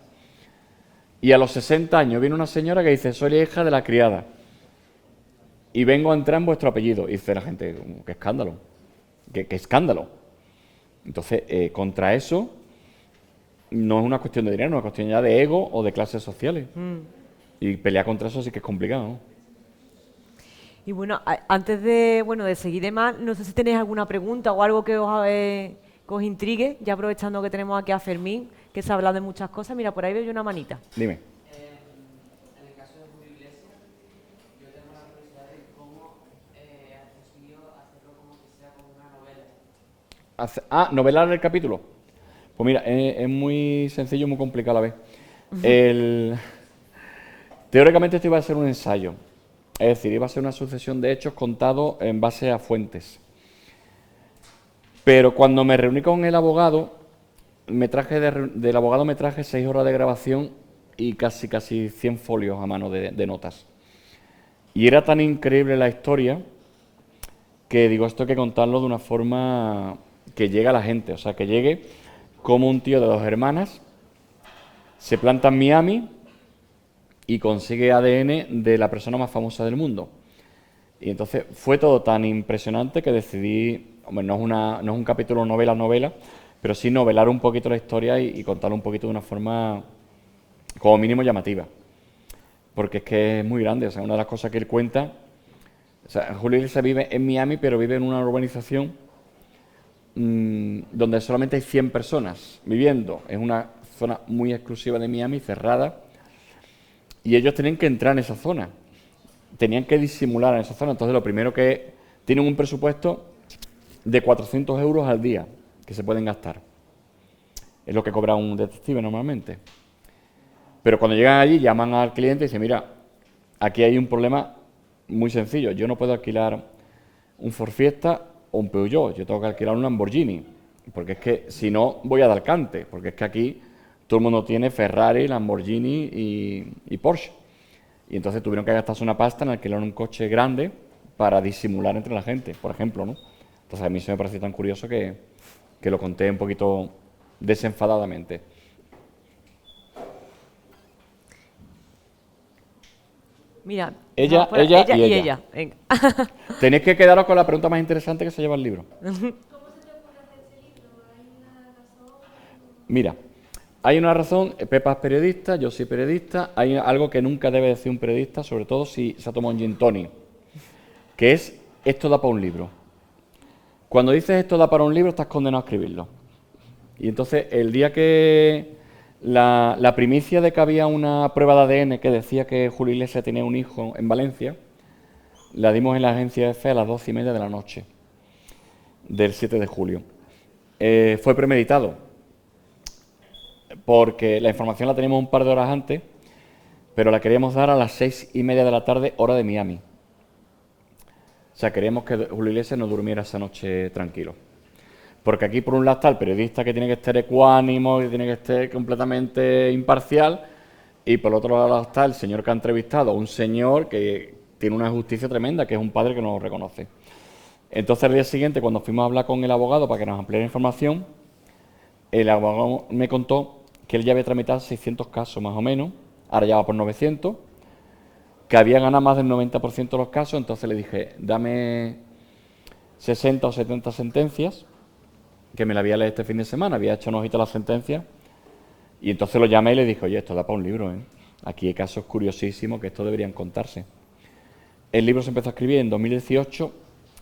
Y a los 60 años viene una señora que dice, soy la hija de la criada y vengo a entrar en vuestro apellido. Y dice la gente, qué escándalo, qué escándalo. Entonces, contra eso no es una cuestión de dinero, es una cuestión ya de ego o de clases sociales. Y pelear contra eso sí que es complicado, ¿no? Y bueno, antes de seguir de más, no sé si tenéis alguna pregunta o algo que os intrigue, ya aprovechando que tenemos aquí a Fermín, que se ha hablado de muchas cosas. Mira, por ahí veo yo una manita. Dime. En el caso de Julio Iglesias, yo tengo la curiosidad de cómo has conseguido hacerlo como que sea como una novela. ¿Novelar el capítulo? Pues mira, es muy sencillo y muy complicado a la vez. Teóricamente esto iba a ser un ensayo, es decir, iba a ser una sucesión de hechos contados en base a fuentes. Pero cuando me reuní con el abogado, del abogado me traje 6 horas de grabación y casi 100 folios a mano de notas. Y era tan increíble la historia que digo, esto hay que contarlo de una forma que llegue a la gente, o sea, que llegue como un tío de 2 hermanas se planta en Miami y consigue ADN de la persona más famosa del mundo. Y entonces fue todo tan impresionante que decidí, hombre, no es un capítulo novela, pero sí novelar un poquito la historia y contarlo un poquito de una forma como mínimo llamativa. Porque es que es muy grande, o sea, una de las cosas que él cuenta, o sea, Julio Iglesias vive en Miami, pero vive en una urbanización donde solamente hay 100 personas viviendo. Es una zona muy exclusiva de Miami, cerrada, y ellos tenían que entrar en esa zona, tenían que disimular en esa zona. Entonces lo primero que tienen un presupuesto de 400 euros al día que se pueden gastar. Es lo que cobra un detective normalmente. Pero cuando llegan allí llaman al cliente y dicen, mira, aquí hay un problema muy sencillo, yo no puedo alquilar un Ford Fiesta o un Peugeot, yo tengo que alquilar un Lamborghini, porque es que si no voy a dar cante, porque es que aquí todo el mundo tiene Ferrari, Lamborghini y Porsche. Y entonces tuvieron que gastarse una pasta en alquilar un coche grande para disimular entre la gente, por ejemplo, ¿no? Entonces a mí se me pareció tan curioso que lo conté un poquito desenfadadamente. Mira, Ella y y ella. Venga. Tenéis que quedaros con la pregunta más interesante que se lleva el libro. Mira, hay una razón, Pepa es periodista, yo soy periodista, hay algo que nunca debe decir un periodista, sobre todo si se ha tomado un gin tonic, que es, esto da para un libro. Cuando dices esto da para un libro, estás condenado a escribirlo. Y entonces, el día que la primicia de que había una prueba de ADN que decía que Julio Iglesias tenía un hijo en Valencia, la dimos en la agencia EFE a las 12:30 de la noche, del 7 de julio. Fue premeditado, porque la información la teníamos un par de horas antes, pero la queríamos dar a las 6:30 de la tarde, hora de Miami. O sea, queríamos que Julio Iglesias no durmiera esa noche tranquilo. Porque aquí, por un lado, está el periodista que tiene que estar ecuánimo, que tiene que estar completamente imparcial, y por otro lado está el señor que ha entrevistado, un señor que tiene una justicia tremenda, que es un padre que no lo reconoce. Entonces, al día siguiente, cuando fuimos a hablar con el abogado para que nos ampliara información, el abogado me contó que él ya había tramitado 600 casos más o menos, ahora ya va por 900, que había ganado más del 90% de los casos. Entonces le dije, dame 60 o 70 sentencias, que me la había leído este fin de semana, había hecho un ojito a la sentencia, y entonces lo llamé y le dije, oye, esto da para un libro, ¿eh? Aquí hay casos curiosísimos que esto deberían contarse. El libro se empezó a escribir en 2018,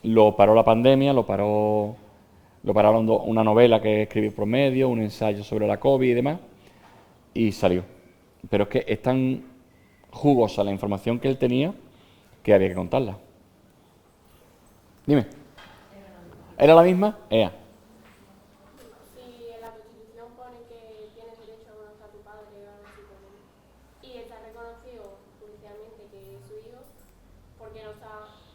lo paró la pandemia, lo pararon una novela que escribí por medio, un ensayo sobre la COVID y demás, y salió. Pero es que es tan jugosa la información que él tenía que había que contarla. Dime. ¿Era la misma? Ea. Si en la Constitución pone que tienes derecho a conocer a tu padre o algo así, y está reconocido judicialmente que es su hijo, ¿por qué no está,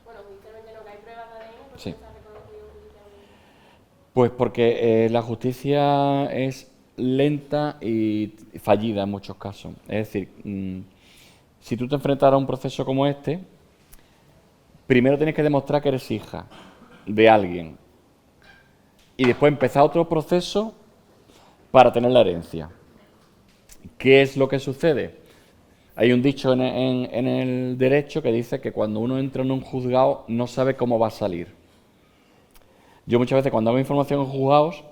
bueno, judicialmente no, que hay pruebas de ADN, ¿por qué Sí. no está reconocido judicialmente? Pues porque la justicia es lenta y fallida en muchos casos. Es decir, si tú te enfrentas a un proceso como este, primero tienes que demostrar que eres hija de alguien y después empezar otro proceso para tener la herencia. ¿Qué es lo que sucede? Hay un dicho en el derecho que dice que cuando uno entra en un juzgado no sabe cómo va a salir. Yo muchas veces cuando hago información en juzgados,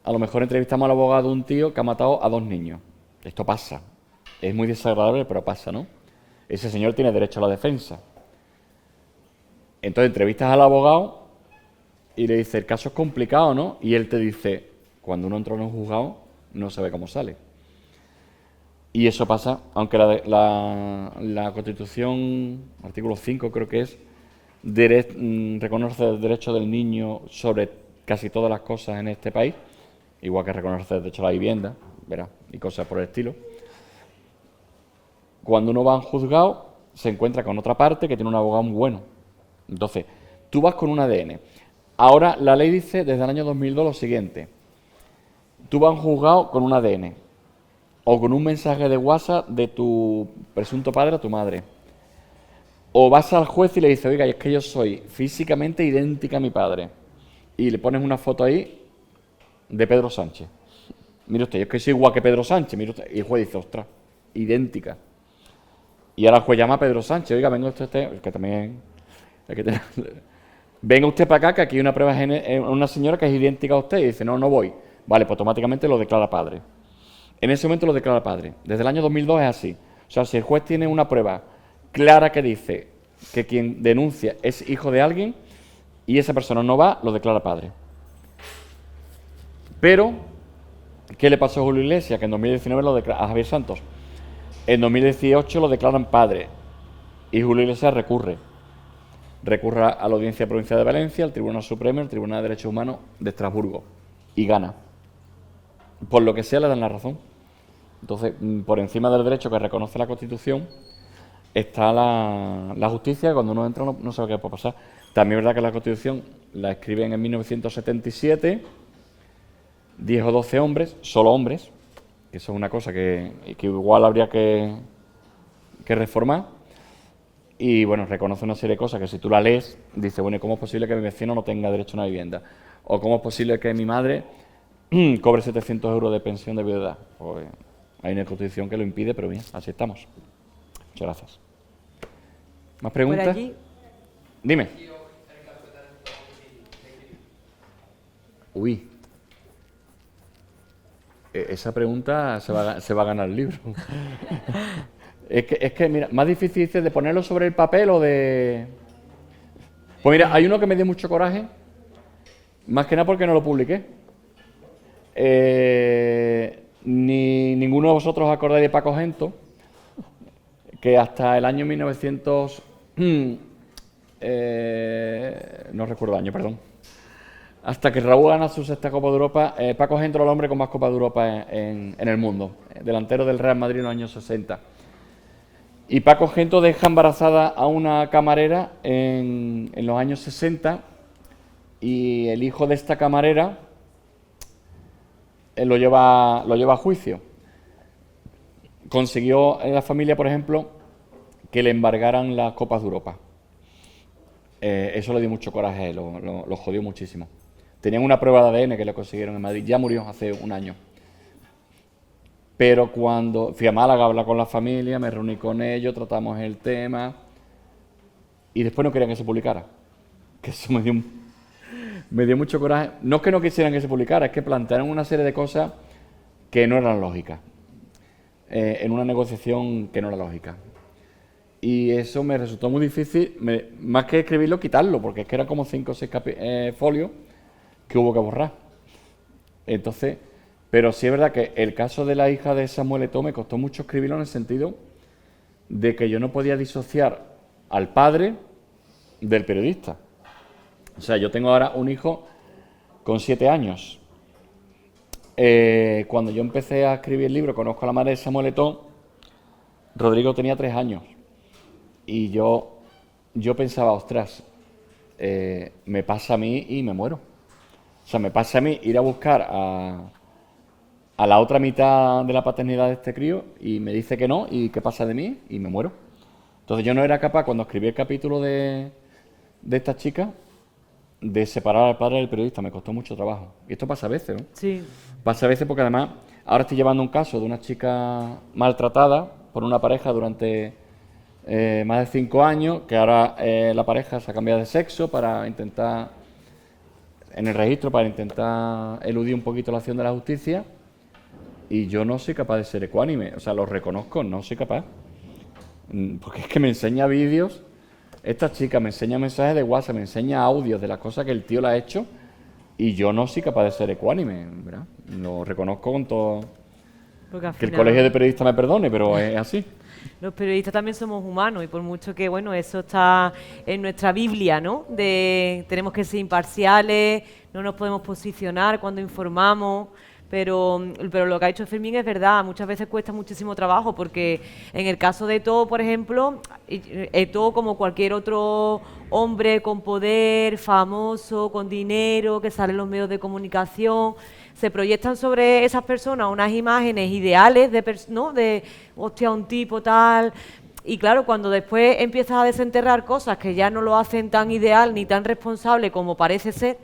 a lo mejor entrevistamos al abogado de un tío que ha matado a 2 niños. Esto pasa. Es muy desagradable, pero pasa, ¿no? Ese señor tiene derecho a la defensa. Entonces entrevistas al abogado y le dice, el caso es complicado, ¿no? Y él te dice, cuando uno entra en un juzgado, no sabe cómo sale. Y eso pasa, aunque la Constitución, artículo 5 creo que es, reconoce el derecho del niño sobre casi todas las cosas en este país, igual que reconoce el derecho a la vivienda, verá, y cosas por el estilo. Cuando uno va a un juzgado, se encuentra con otra parte que tiene un abogado muy bueno. Entonces, tú vas con un ADN. Ahora, la ley dice desde el año 2002 lo siguiente. Tú vas a un juzgado con un ADN o con un mensaje de WhatsApp de tu presunto padre o tu madre. O vas al juez y le dices, oiga, es que yo soy físicamente idéntica a mi padre. Y le pones una foto ahí de Pedro Sánchez. Mire usted, yo es que soy igual que Pedro Sánchez. Mire usted. Y el juez dice, ostras, idéntica. Y ahora el juez llama a Pedro Sánchez, oiga, venga usted, que también hay que tener... Venga usted para acá, que aquí hay una prueba una señora que es idéntica a usted. Y dice, no, no voy. Vale, pues automáticamente lo declara padre. En ese momento lo declara padre. Desde el año 2002 es así. O sea, si el juez tiene una prueba clara que dice que quien denuncia es hijo de alguien y esa persona no va, lo declara padre. Pero, ¿qué le pasó a Julio Iglesias? Que en 2019 lo declara a Javier Santos. En 2018 lo declaran padre y Julio Iglesias recurre a la Audiencia Provincial de Valencia, al Tribunal Supremo, al Tribunal de Derechos Humanos de Estrasburgo y gana. Por lo que sea le dan la razón. Entonces, por encima del derecho que reconoce la Constitución está la justicia. Cuando uno entra no sabe qué puede pasar. También es verdad que la Constitución la escriben en 1977, 10 o 12 hombres, solo hombres, que eso es una cosa que igual habría que reformar. Y bueno, reconoce una serie de cosas que si tú la lees, dice, bueno, ¿cómo es posible que mi vecino no tenga derecho a una vivienda? ¿O cómo es posible que mi madre cobre 700 euros de pensión de viudedad? Pues hay una Constitución que lo impide, pero bien, así estamos. Muchas gracias. ¿Más preguntas? Por allí. Dime. Uy. Esa pregunta se va a ganar el libro. Es que, mira, más difícil es de ponerlo sobre el papel o de... Pues mira, hay uno que me dio mucho coraje, más que nada porque no lo publiqué. Ninguno de vosotros os acordáis de Paco Gento, que hasta el año 1900... no recuerdo el año, perdón. Hasta que Raúl gana su 6ª Copa de Europa, Paco Gento era el hombre con más Copa de Europa en el mundo, delantero del Real Madrid en los años 60. Y Paco Gento deja embarazada a una camarera en los años 60 y el hijo de esta camarera lo lleva a juicio. Consiguió en la familia, por ejemplo, que le embargaran las Copas de Europa. Eso le dio mucho coraje, lo jodió muchísimo. Tenían una prueba de ADN que le consiguieron en Madrid, ya murió hace un año. Pero cuando fui a Málaga a hablar con la familia, me reuní con ellos, tratamos el tema y después no querían que se publicara. Que eso me dio mucho coraje. No es que no quisieran que se publicara, es que plantearon una serie de cosas que no eran lógicas, en una negociación que no era lógica. Y eso me resultó muy difícil, más que escribirlo, quitarlo, porque es que eran como 5 o 6 folios que hubo que borrar. Entonces, pero sí es verdad que el caso de la hija de Samuel Eto'o me costó mucho escribirlo en el sentido de que yo no podía disociar al padre del periodista. O sea, yo tengo ahora un hijo con 7 años. Cuando yo empecé a escribir el libro, Conozco a la madre de Samuel Eto'o, Rodrigo tenía 3 años. Y yo pensaba, ostras, me pasa a mí y me muero. O sea, me pasa a mí ir a buscar a la otra mitad de la paternidad de este crío y me dice que no, y ¿qué pasa de mí? Y me muero. Entonces yo no era capaz, cuando escribí el capítulo de esta chica, de separar al padre del periodista. Me costó mucho trabajo. Y esto pasa a veces, ¿no? Sí. Pasa a veces porque además ahora estoy llevando un caso de una chica maltratada por una pareja durante más de 5 años, que ahora la pareja se ha cambiado de sexo para intentar, en el registro, para intentar eludir un poquito la acción de la justicia, y yo no soy capaz de ser ecuánime. O sea, lo reconozco, no soy capaz. Porque es que me enseña vídeos, esta chica me enseña mensajes de WhatsApp, me enseña audios de las cosas que el tío le ha hecho, y yo no soy capaz de ser ecuánime, ¿verdad? Lo reconozco con todo. Porque al Que el final colegio de periodistas me perdone, pero es así. los periodistas también somos humanos y por mucho que, bueno, eso está en nuestra Biblia, ¿no? De tenemos que ser imparciales, no nos podemos posicionar cuando informamos, pero lo que ha dicho Fermín es verdad, muchas veces cuesta muchísimo trabajo porque en el caso de Eto'o, por ejemplo, Eto'o como cualquier otro hombre con poder, famoso, con dinero, que sale en los medios de comunicación, se proyectan sobre esas personas unas imágenes ideales ¿no? De, hostia, un tipo tal. Y claro, cuando después empiezas a desenterrar cosas que ya no lo hacen tan ideal ni tan responsable como parece ser,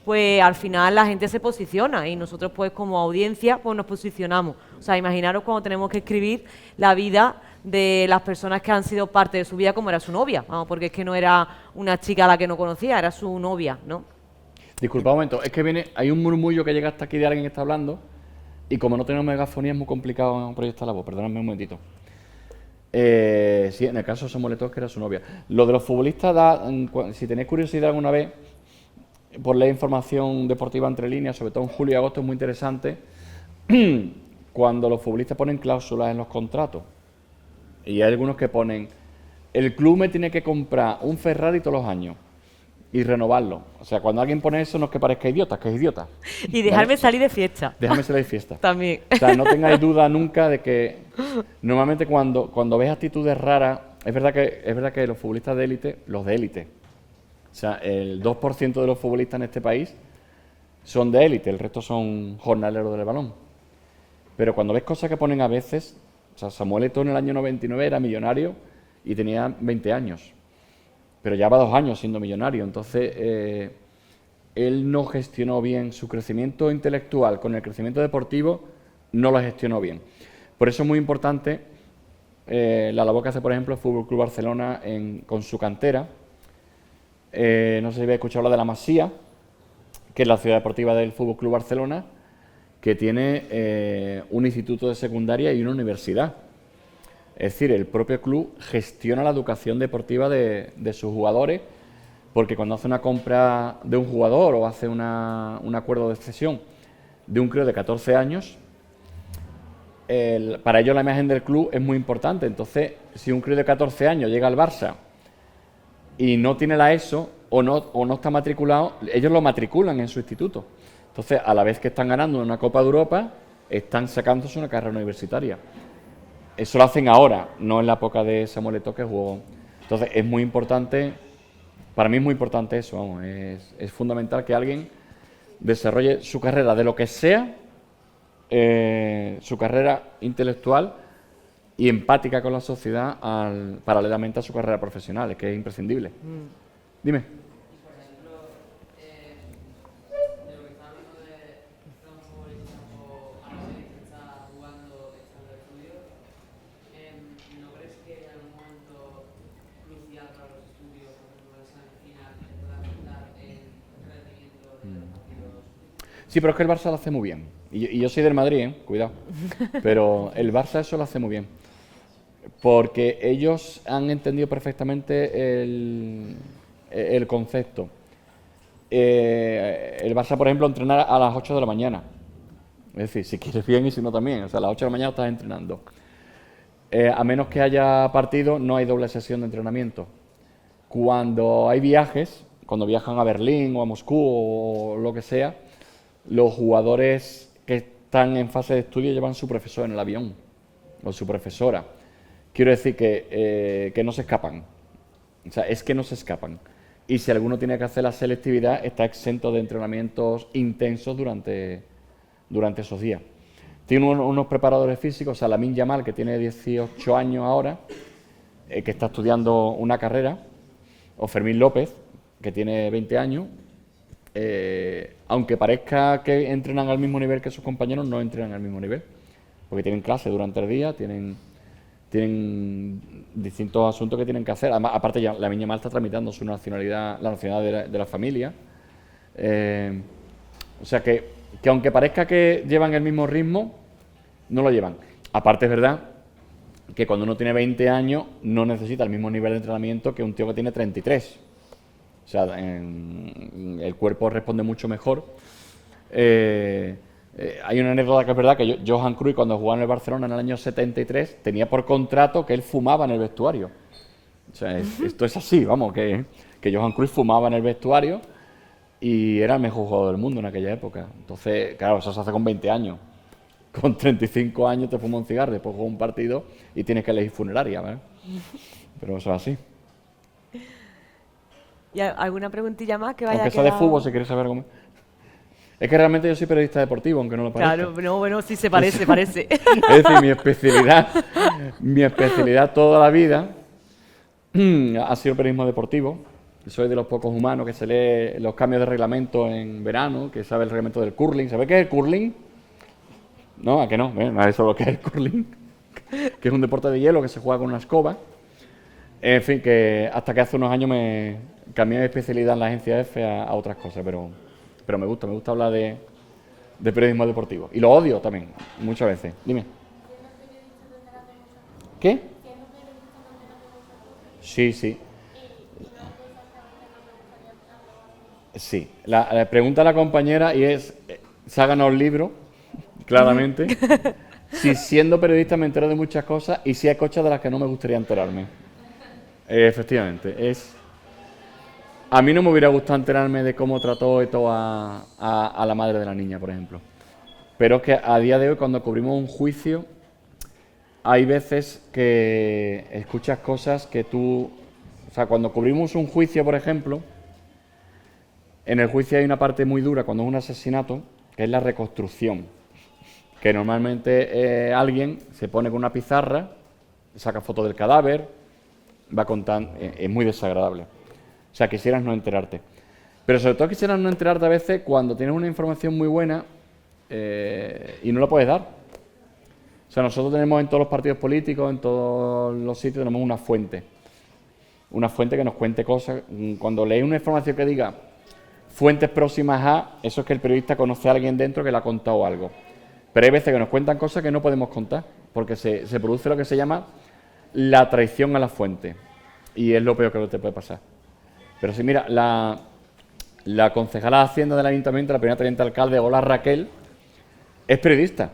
pues al final la gente se posiciona y nosotros pues como audiencia pues nos posicionamos. O sea, imaginaros cuando tenemos que escribir la vida de las personas que han sido parte de su vida como era su novia, vamos, porque es que no era una chica a la que no conocía, era su novia, ¿no? Disculpa un momento, es que hay un murmullo que llega hasta aquí de alguien que está hablando, y como no tenemos megafonía es muy complicado proyectar la voz. Perdóname un momentito. Sí, en el caso de Samuel Eto'o, que era su novia. Lo de los futbolistas, si tenéis curiosidad alguna vez por leer información deportiva entre líneas, sobre todo en julio y agosto, es muy interesante cuando los futbolistas ponen cláusulas en los contratos. Y hay algunos que ponen, el club me tiene que comprar un Ferrari todos los años y renovarlo. O sea, cuando alguien pone eso, no es que parezca idiota, es que es idiota. Y dejarme ¿vale? salir de fiesta. Déjame salir de fiesta. También. O sea, no tengáis duda nunca de que normalmente cuando ves actitudes raras, es verdad que los futbolistas de élite, o sea, el 2% de los futbolistas en este país son de élite, el resto son jornaleros del balón. Pero cuando ves cosas que ponen a veces, o sea, Samuel Eto'o en el año 99 era millonario y tenía 20 años, pero llevaba 2 años siendo millonario. Entonces, él no gestionó bien su crecimiento intelectual con el crecimiento deportivo, no lo gestionó bien. Por eso es muy importante la labor que hace, por ejemplo, el Fútbol Club Barcelona con su cantera. No sé si habéis escuchado hablar de la Masía, que es la ciudad deportiva del Fútbol Club Barcelona, que tiene un instituto de secundaria y una universidad. Es decir, el propio club gestiona la educación deportiva de sus jugadores, porque cuando hace una compra de un jugador o hace un acuerdo de cesión de un crío de 14 años, para ellos la imagen del club es muy importante. Entonces, si un crío de 14 años llega al Barça y no tiene la ESO o no está matriculado, ellos lo matriculan en su instituto. Entonces, a la vez que están ganando una Copa de Europa, están sacándose una carrera universitaria. Eso lo hacen ahora, no en la época de Samuel Eto'o, que jugó. Entonces, es muy importante, para mí es muy importante eso, vamos, es fundamental que alguien desarrolle su carrera de lo que sea, su carrera intelectual y empática con la sociedad paralelamente a su carrera profesional, es que es imprescindible. Dime. Sí, pero es que el Barça lo hace muy bien. Y yo soy del Madrid, cuidado. Pero el Barça eso lo hace muy bien. Porque ellos han entendido perfectamente el concepto. El Barça, por ejemplo, entrena a las 8 de la mañana. Es decir, si quieres bien y si no también. O sea, a las 8 de la mañana estás entrenando. A menos que haya partido, no hay doble sesión de entrenamiento. Cuando hay viajes, cuando viajan a Berlín o a Moscú o lo que sea, los jugadores que están en fase de estudio llevan su profesor en el avión o su profesora. Quiero decir que no se escapan. O sea, es que no se escapan. Y si alguno tiene que hacer la selectividad, está exento de entrenamientos intensos durante esos días. Tiene unos preparadores físicos, o sea, Lamine Yamal, que tiene 18 años ahora, que está estudiando una carrera, o Fermín López, que tiene 20 años, aunque parezca que entrenan al mismo nivel que sus compañeros, no entrenan al mismo nivel, porque tienen clase durante el día, tienen distintos asuntos que tienen que hacer. Además, aparte, ya Lamine Yamal está tramitando su nacionalidad, la nacionalidad de la familia. O sea que aunque parezca que llevan el mismo ritmo, no lo llevan. Aparte, es verdad que cuando uno tiene 20 años no necesita el mismo nivel de entrenamiento que un tío que tiene 33. O sea, el cuerpo responde mucho mejor. Hay una anécdota que es verdad que Johan Cruyff, cuando jugaba en el Barcelona en el año 73, tenía por contrato que él fumaba en el vestuario. O sea, esto es así, vamos, que Johan Cruyff fumaba en el vestuario y era el mejor jugador del mundo en aquella época. Entonces, claro, eso se hace con 20 años. Con 35 años te fumas un cigarro, después juegas un partido y tienes que elegir funeraria, ¿verdad? Pero eso es así. ¿Y alguna preguntilla más que vaya Aunque a sea quedar? de fútbol, si quieres saber cómo... Es que realmente yo soy periodista deportivo, aunque no lo parezca. Claro, no, bueno, sí se parece, parece. Es decir, mi especialidad toda la vida ha sido periodismo deportivo. Soy de los pocos humanos que se lee los cambios de reglamento en verano, que sabe el reglamento del curling. ¿Sabe qué es el curling? No, ¿a qué no? Eso es lo que es el curling, que es un deporte de hielo que se juega con una escoba. En fin, que hasta que hace unos años me cambié de especialidad en la agencia F a otras cosas, pero me gusta hablar de periodismo deportivo. Y lo odio también, muchas veces. Dime. ¿Qué? Sí. Sí. La pregunta a la compañera y es, se ha ganado el libro, claramente. Si siendo periodista me entero de muchas cosas y si hay cosas de las que no me gustaría enterarme. Efectivamente, a mí no me hubiera gustado enterarme de cómo trató Eto'o a la madre de la niña, por ejemplo. Pero es que a día de hoy, cuando cubrimos un juicio, hay veces que escuchas cosas que tú... O sea, cuando cubrimos un juicio, por ejemplo, en el juicio hay una parte muy dura cuando es un asesinato, que es la reconstrucción. Que normalmente alguien se pone con una pizarra, saca fotos del cadáver, va contando... es muy desagradable. O sea, quisieras no enterarte. Pero sobre todo quisieras no enterarte a veces cuando tienes una información muy buena y no la puedes dar. O sea, nosotros tenemos en todos los partidos políticos, en todos los sitios, tenemos una fuente. Una fuente que nos cuente cosas. Cuando lees una información que diga fuentes próximas a, eso es que el periodista conoce a alguien dentro que le ha contado algo. Pero hay veces que nos cuentan cosas que no podemos contar, porque se produce lo que se llama la traición a la fuente. Y es lo peor que te puede pasar. Pero sí, mira, la concejala de Hacienda del Ayuntamiento, la primera teniente alcalde, Ola Raquel, es periodista.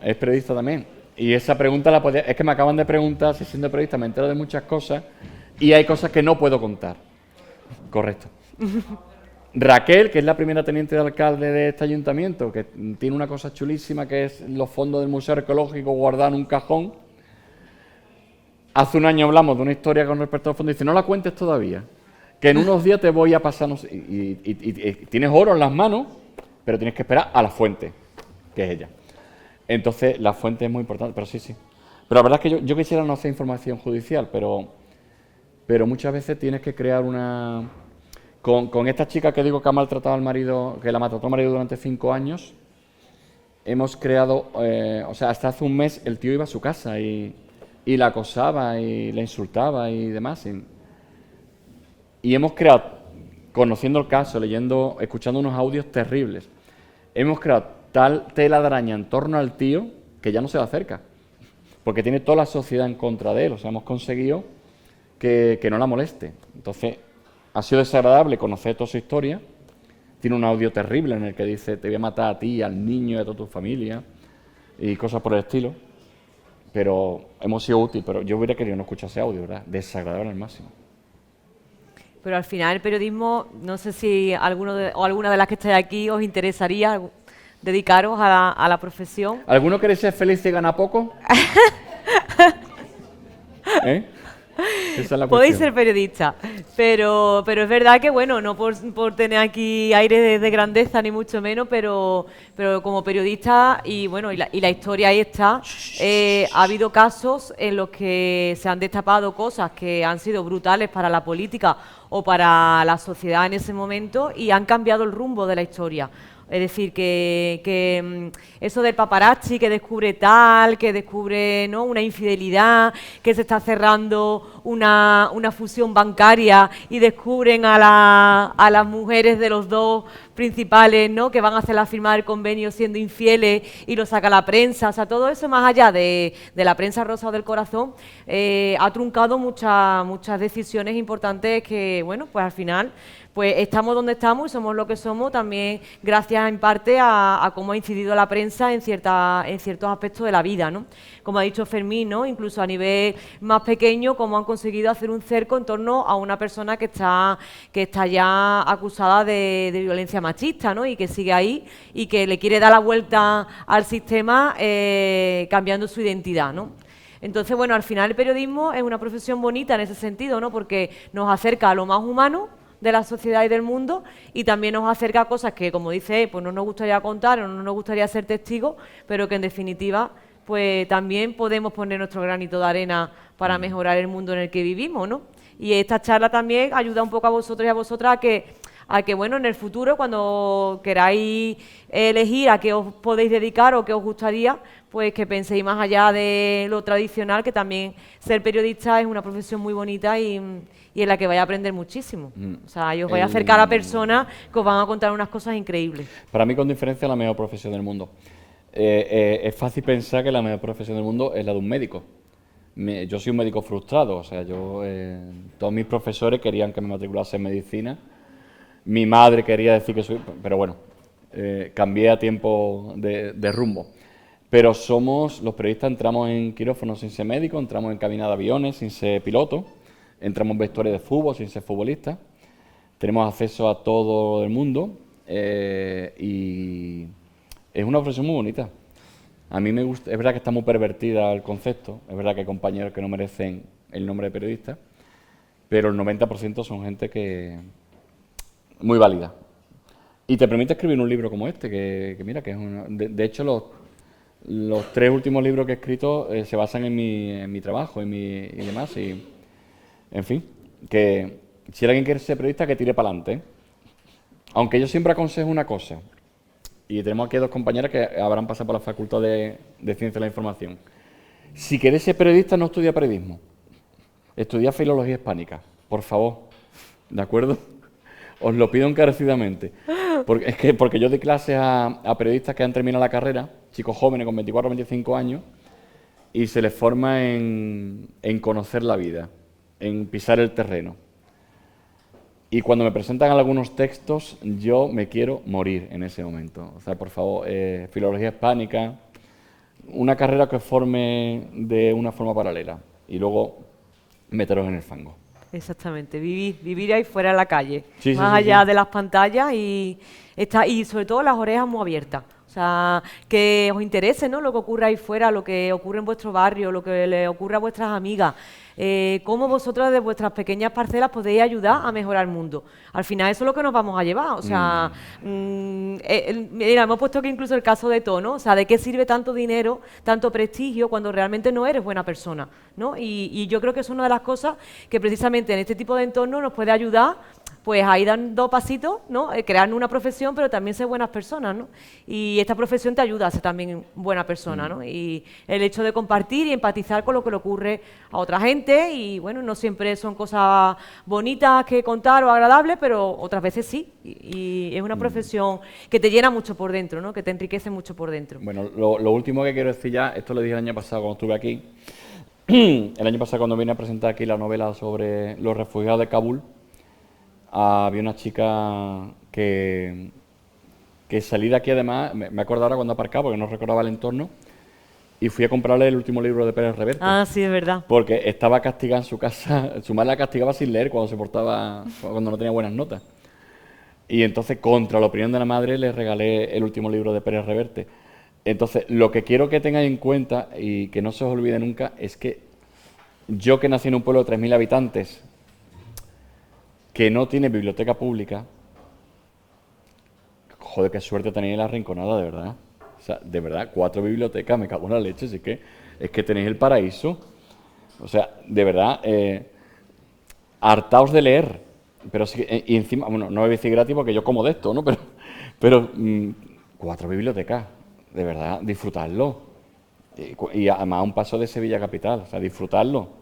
Es periodista también. Y esa pregunta es que me acaban de preguntar si siendo periodista me entero de muchas cosas y hay cosas que no puedo contar. Correcto. Raquel, que es la primera teniente de alcalde de este ayuntamiento, que tiene una cosa chulísima que es los fondos del Museo Arqueológico guardados en un cajón. Hace un año hablamos de una historia con respecto al fondo y dice, no la cuentes todavía, que en unos días te voy a pasar, no sé, y tienes oro en las manos, pero tienes que esperar a la fuente, que es ella. Entonces, la fuente es muy importante, pero sí. Pero la verdad es que yo quisiera no hacer información judicial, pero muchas veces tienes que crear una... Con esta chica que digo que ha maltratado al marido, que la maltrató al marido durante 5 años, hemos creado, o sea, hasta hace un mes el tío iba a su casa y la acosaba y la insultaba y demás. Y hemos creado conociendo el caso, leyendo, escuchando unos audios terribles, hemos creado tal tela de araña en torno al tío que ya no se le acerca, porque tiene toda la sociedad en contra de él. O sea, hemos conseguido que no la moleste. Entonces, ha sido desagradable conocer toda su historia. Tiene un audio terrible en el que dice: te voy a matar a ti, al niño y a toda tu familia, y cosas por el estilo. Pero hemos sido útiles, pero yo hubiera querido no escuchar ese audio, ¿verdad? Desagradable al máximo. Pero al final el periodismo, no sé si alguna de las que estáis aquí os interesaría dedicaros a la profesión. ¿Alguno quiere ser feliz y gana poco? ¿Eh? Esa es la Podéis cuestión. ser periodista, pero es verdad que, bueno, no por tener aquí aire de grandeza ni mucho menos, pero como periodista, y bueno, y la historia ahí está, ha habido casos en los que se han destapado cosas que han sido brutales para la política o para la sociedad en ese momento y han cambiado el rumbo de la historia. Es decir, que eso del paparazzi que descubre tal, que descubre, ¿no?, una infidelidad, que se está cerrando una fusión bancaria y descubren a las mujeres de los dos principales, ¿no?, que van a hacerla firmar el convenio siendo infieles y lo saca la prensa. O sea, todo eso, más allá de la prensa rosa o del corazón, ha truncado muchas decisiones importantes que, bueno, pues al final pues estamos donde estamos y somos lo que somos también gracias en parte a cómo ha incidido la prensa en ciertos aspectos de la vida, ¿no? Como ha dicho Fermín, ¿no?, incluso a nivel más pequeño, cómo han conseguido hacer un cerco en torno a una persona que está ya acusada de violencia machista, ¿no?, y que sigue ahí y que le quiere dar la vuelta al sistema cambiando su identidad, ¿no? Entonces, bueno, al final el periodismo es una profesión bonita en ese sentido, ¿no?, porque nos acerca a lo más humano de la sociedad y del mundo y también nos acerca a cosas que, como dice, pues no nos gustaría contar o no nos gustaría ser testigos, pero que en definitiva pues también podemos poner nuestro granito de arena para mejorar el mundo en el que vivimos, ¿no? Y esta charla también ayuda un poco a vosotros y a vosotras a que bueno, en el futuro, cuando queráis elegir a qué os podéis dedicar o qué os gustaría, pues que penséis más allá de lo tradicional, que también ser periodista es una profesión muy bonita y en la que vais a aprender muchísimo. O sea, y os vais a acercar a personas que os van a contar unas cosas increíbles. Para mí, con diferencia, la mejor profesión del mundo. Es fácil pensar que la mejor profesión del mundo es la de un médico. Yo soy un médico frustrado, o sea, todos mis profesores querían que me matriculase en medicina. Mi madre quería decir que soy... Pero bueno, cambié a tiempo de rumbo. Pero los periodistas entramos en quirófano sin ser médico, entramos en cabina de aviones sin ser piloto, entramos en vestuarios de fútbol sin ser futbolista, tenemos acceso a todo el mundo y es una profesión muy bonita. A mí me gusta, es verdad que está muy pervertida el concepto, es verdad que hay compañeros que no merecen el nombre de periodista, pero el 90% son gente que muy válida. Y te permite escribir un libro como este, que mira, que es de hecho los 3 últimos libros que he escrito se basan en mi trabajo y demás. Y, en fin, que si alguien quiere ser periodista, que tire para adelante. Aunque yo siempre aconsejo una cosa, y tenemos aquí 2 compañeras que habrán pasado por la Facultad de Ciencia de la Información. Si queréis ser periodista, no estudia periodismo. Estudia filología hispánica, por favor. ¿De acuerdo? Os lo pido encarecidamente. Porque yo doy clases a periodistas que han terminado la carrera, chicos jóvenes con 24 o 25 años, y se les forma en conocer la vida, en pisar el terreno. Y cuando me presentan algunos textos, yo me quiero morir en ese momento. O sea, por favor, filología hispánica, una carrera que os forme de una forma paralela, y luego meteros en el fango. Exactamente, vivir ahí fuera en la calle, Sí, más allá de las pantallas y sobre todo las orejas muy abiertas. O sea, que os interese, ¿no?, lo que ocurre ahí fuera, lo que ocurre en vuestro barrio, lo que le ocurre a vuestras amigas, cómo vosotros de vuestras pequeñas parcelas podéis ayudar a mejorar el mundo. Al final eso es lo que nos vamos a llevar. O sea, mira, hemos puesto aquí incluso el caso de Tono, o sea, ¿de qué sirve tanto dinero, tanto prestigio cuando realmente no eres buena persona, ¿no? Y yo creo que es una de las cosas que precisamente en este tipo de entorno nos puede ayudar pues ahí dan 2 pasitos, ¿no? Crear una profesión, pero también ser buenas personas, ¿no? Y esta profesión te ayuda a ser también buena persona, ¿no? Y el hecho de compartir y empatizar con lo que le ocurre a otra gente, y bueno, no siempre son cosas bonitas que contar o agradables, pero otras veces sí. Y es una profesión que te llena mucho por dentro, ¿no? Que te enriquece mucho por dentro. Bueno, lo último que quiero decir ya, esto lo dije el año pasado cuando estuve aquí. El año pasado cuando vine a presentar aquí la novela sobre los refugiados de Kabul, había una chica que salí de aquí, además, me acuerdo ahora cuando aparcaba porque no recordaba el entorno, y fui a comprarle el último libro de Pérez Reverte. Ah, sí, es verdad. Porque estaba castigada en su casa, su madre la castigaba sin leer cuando no tenía buenas notas. Y entonces, contra la opinión de la madre, le regalé el último libro de Pérez Reverte. Entonces, lo que quiero que tengáis en cuenta y que no se os olvide nunca es que yo, que nací en un pueblo de 3.000 habitantes, que no tiene biblioteca pública, joder, qué suerte tenéis en La Rinconada, de verdad. O sea, de verdad, 4 bibliotecas, me cago en la leche, es que tenéis el paraíso. O sea, de verdad, hartaos de leer. Pero sí, y encima, bueno, no voy a decir gratis porque yo como de esto, ¿no? Pero 4 bibliotecas, de verdad, disfrutadlo. Y además a un paso de Sevilla capital, o sea, disfrutarlo.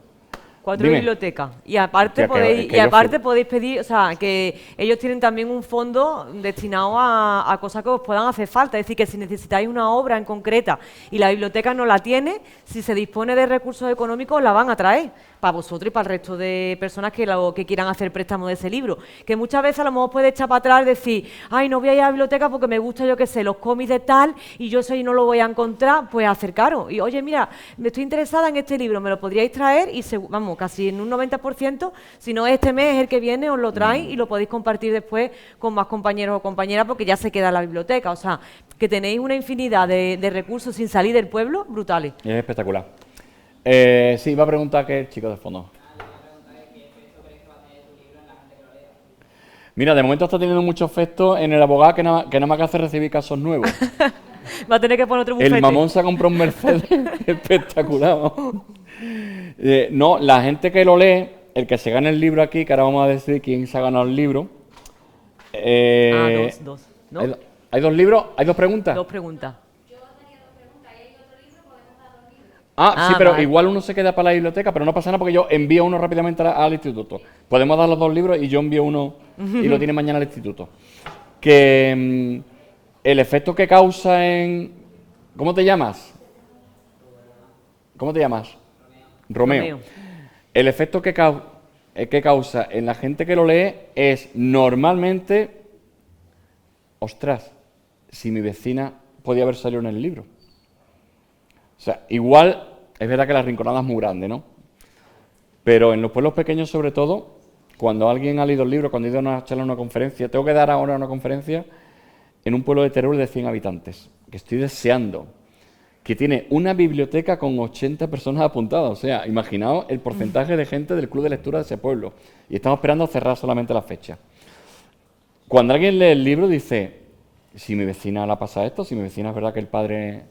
4 Dime. bibliotecas. Y aparte, Hostia, podéis, que y yo aparte flipo. podéis pedir, o sea, que ellos tienen también un fondo destinado a cosas que os puedan hacer falta. Es decir, que si necesitáis una obra en concreta y la biblioteca no la tiene, si se dispone de recursos económicos, la van a traer para vosotros y para el resto de personas que quieran hacer préstamo de ese libro. Que muchas veces a lo mejor puede echar para atrás y decir, ay, no voy a ir a la biblioteca porque me gusta, yo qué sé, los cómics de tal y yo eso ahí no lo voy a encontrar, pues acercaros. Y oye, mira, me estoy interesada en este libro, me lo podríais traer y vamos, casi en un 90%, si no este mes, el que viene, os lo traéis y lo podéis compartir después con más compañeros o compañeras porque ya se queda en la biblioteca. O sea, que tenéis una infinidad de recursos sin salir del pueblo brutales. Es espectacular. Sí, iba a preguntar que el chico de fondo. Mira, de momento está teniendo mucho efecto en el abogado que nada más que hace recibir casos nuevos. Va a tener que poner otro bufete. El mamón se ha comprado un Mercedes espectacular. Vamos. No, la gente que lo lee, el que se gane el libro aquí, que ahora vamos a decir quién se ha ganado el libro. Dos, ¿no? ¿Hay 2 libros? ¿Hay 2 preguntas? 2 preguntas. Sí, pero vale. igual uno se queda para la biblioteca, pero no pasa nada porque yo envío uno rápidamente al instituto. Podemos dar los 2 libros y yo envío uno y lo tiene mañana al instituto. Que el efecto que causa en... ¿Cómo te llamas? ¿Cómo te llamas? Romeo. El efecto que causa en la gente que lo lee es normalmente, ostras, si mi vecina podía haber salido en el libro. O sea, igual, es verdad que La Rinconada es muy grande, ¿no? Pero en los pueblos pequeños, sobre todo, cuando alguien ha leído el libro, cuando he ido a una charla, a una conferencia, tengo que dar ahora una conferencia en un pueblo de Teruel de 100 habitantes, que estoy deseando, que tiene una biblioteca con 80 personas apuntadas. O sea, imaginaos el porcentaje de gente del club de lectura de ese pueblo. Y estamos esperando cerrar solamente la fecha. Cuando alguien lee el libro dice, si mi vecina le pasa esto, si mi vecina es verdad que el padre...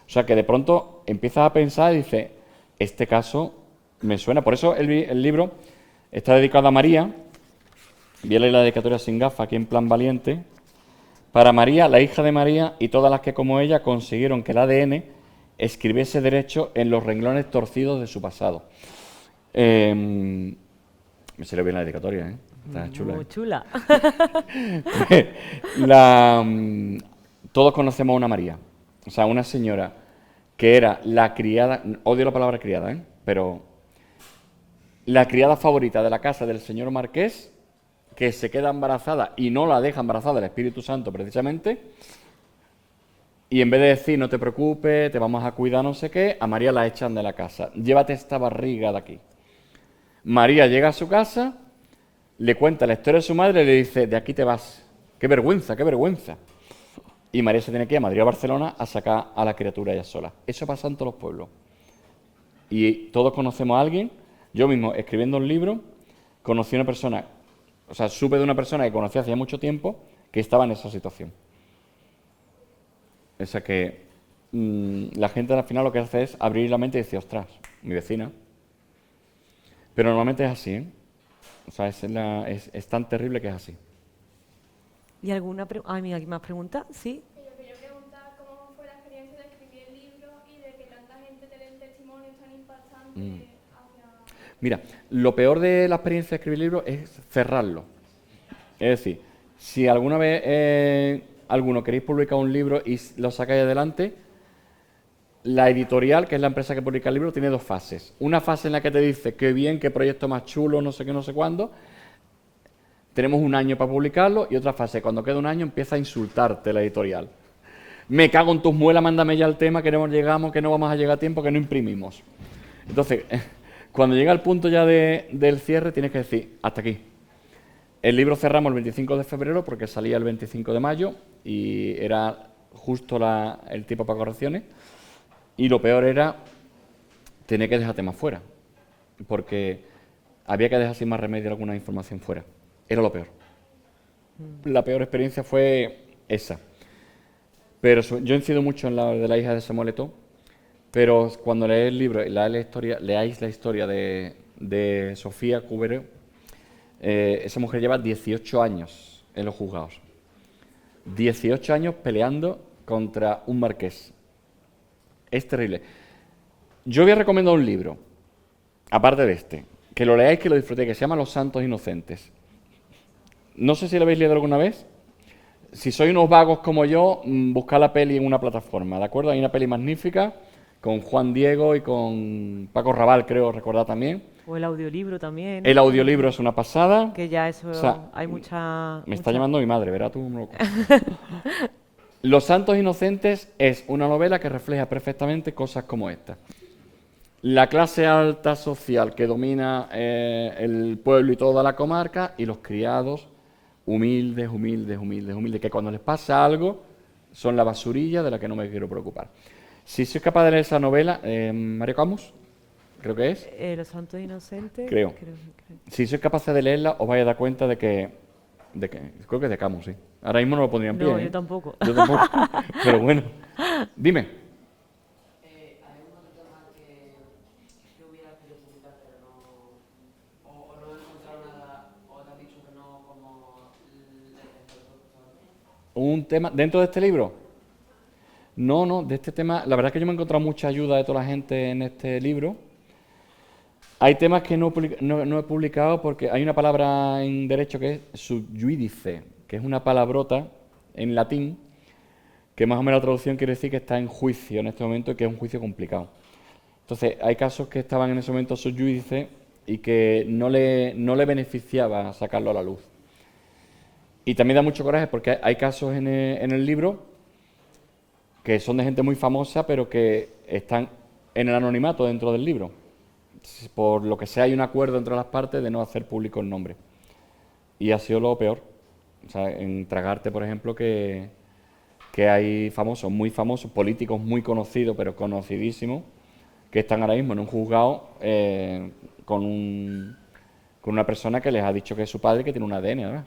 O sea, que de pronto empiezas a pensar y dices, este caso me suena. Por eso el libro está dedicado a María. Voy a leer la dedicatoria sin gafas, aquí en plan valiente. Para María, la hija de María, y todas las que como ella consiguieron que el ADN escribiese derecho en los renglones torcidos de su pasado. Me salió bien la dedicatoria, ¿eh? Está chula. Muy chula. Todos conocemos a una María. O sea, una señora que era la criada, odio la palabra criada, pero la criada favorita de la casa del señor marqués, que se queda embarazada y no la deja embarazada el Espíritu Santo precisamente, y en vez de decir no te preocupes, te vamos a cuidar no sé qué, a María la echan de la casa. Llévate esta barriga de aquí. María llega a su casa, le cuenta la historia de su madre y le dice, de aquí te vas. ¡Qué vergüenza, qué vergüenza! Y María se tiene que ir a Madrid o Barcelona a sacar a la criatura ella sola. Eso pasa en todos los pueblos. Y todos conocemos a alguien. Yo mismo, escribiendo un libro, conocí a una persona, o sea, supe de una persona que conocí hacía mucho tiempo que estaba en esa situación. O sea que la gente al final lo que hace es abrir la mente y decir, ostras, mi vecina. Pero normalmente es así, ¿eh? O sea, es tan terrible que es así. ¿Y alguna pregunta? Mira, ¿aquí más preguntas? ¿Sí? Yo quería preguntar cómo fue la experiencia de escribir el libro y de que tanta gente te dé el testimonio tan impactante hacia... Mira, lo peor de la experiencia de escribir libros es cerrarlo. Es decir, si alguna vez alguno queréis publicar un libro y lo sacáis adelante, la editorial, que es la empresa que publica el libro, tiene dos fases. Una fase en la que te dice qué bien, qué proyecto más chulo, no sé qué, no sé cuándo. Tenemos un año para publicarlo, y otra fase, cuando queda un año, empieza a insultarte la editorial. Me cago en tus muelas, mándame ya el tema, que no llegamos, que no vamos a llegar a tiempo, que no imprimimos. Entonces, cuando llega el punto ya del cierre, tienes que decir, hasta aquí. El libro cerramos el 25 de febrero porque salía el 25 de mayo y era justo el tiempo para correcciones. Y lo peor era tener que dejar temas fuera, porque había que dejar sin más remedio alguna información fuera. Era lo peor. La peor experiencia fue esa. Pero yo incido mucho en la de la hija de Samuel Eto'o, pero cuando leáis el libro y leáis la historia de Sofía Coubereu, esa mujer lleva 18 años en los juzgados. 18 años peleando contra un marqués. Es terrible. Yo voy a recomendar un libro, aparte de este, que lo leáis, que lo disfrutéis, que se llama Los Santos Inocentes. No sé si lo habéis leído alguna vez. Si sois unos vagos como yo, buscad la peli en una plataforma, ¿de acuerdo? Hay una peli magnífica con Juan Diego y con Paco Raval, creo recordar también. O el audiolibro también. El audiolibro es una pasada. Que ya eso, O sea, hay mucha... Me está llamando mi madre, verá tú. Los Santos Inocentes es una novela que refleja perfectamente cosas como esta. La clase alta social que domina el pueblo y toda la comarca, y los criados humildes, que cuando les pasa algo son la basurilla de la que no me quiero preocupar. Si sois capaz de leer esa novela, Mario Camus, creo que es. Los Santos Inocentes. Creo. Si sois capaces de leerla, os vais a dar cuenta de que creo que es de Camus, sí. Ahora mismo no lo pondría en pie. No, yo tampoco. Yo tampoco. Pero bueno, dime. ¿Un tema dentro de este libro? No, de este tema, la verdad es que yo me he encontrado mucha ayuda de toda la gente en este libro. Hay temas que no he publicado porque hay una palabra en derecho que es sub judice, que es una palabrota en latín, que más o menos la traducción quiere decir que está en juicio en este momento y que es un juicio complicado. Entonces, hay casos que estaban en ese momento sub judice y que no le beneficiaba sacarlo a la luz. Y también da mucho coraje porque hay casos en el libro que son de gente muy famosa, pero que están en el anonimato dentro del libro. Por lo que sea, hay un acuerdo entre las partes de no hacer público el nombre. Y ha sido lo peor. O sea, en Tragarte, por ejemplo, que hay famosos, muy famosos, políticos muy conocidos, pero conocidísimos, que están ahora mismo en un juzgado con una persona que les ha dicho que es su padre y que tiene un ADN, además.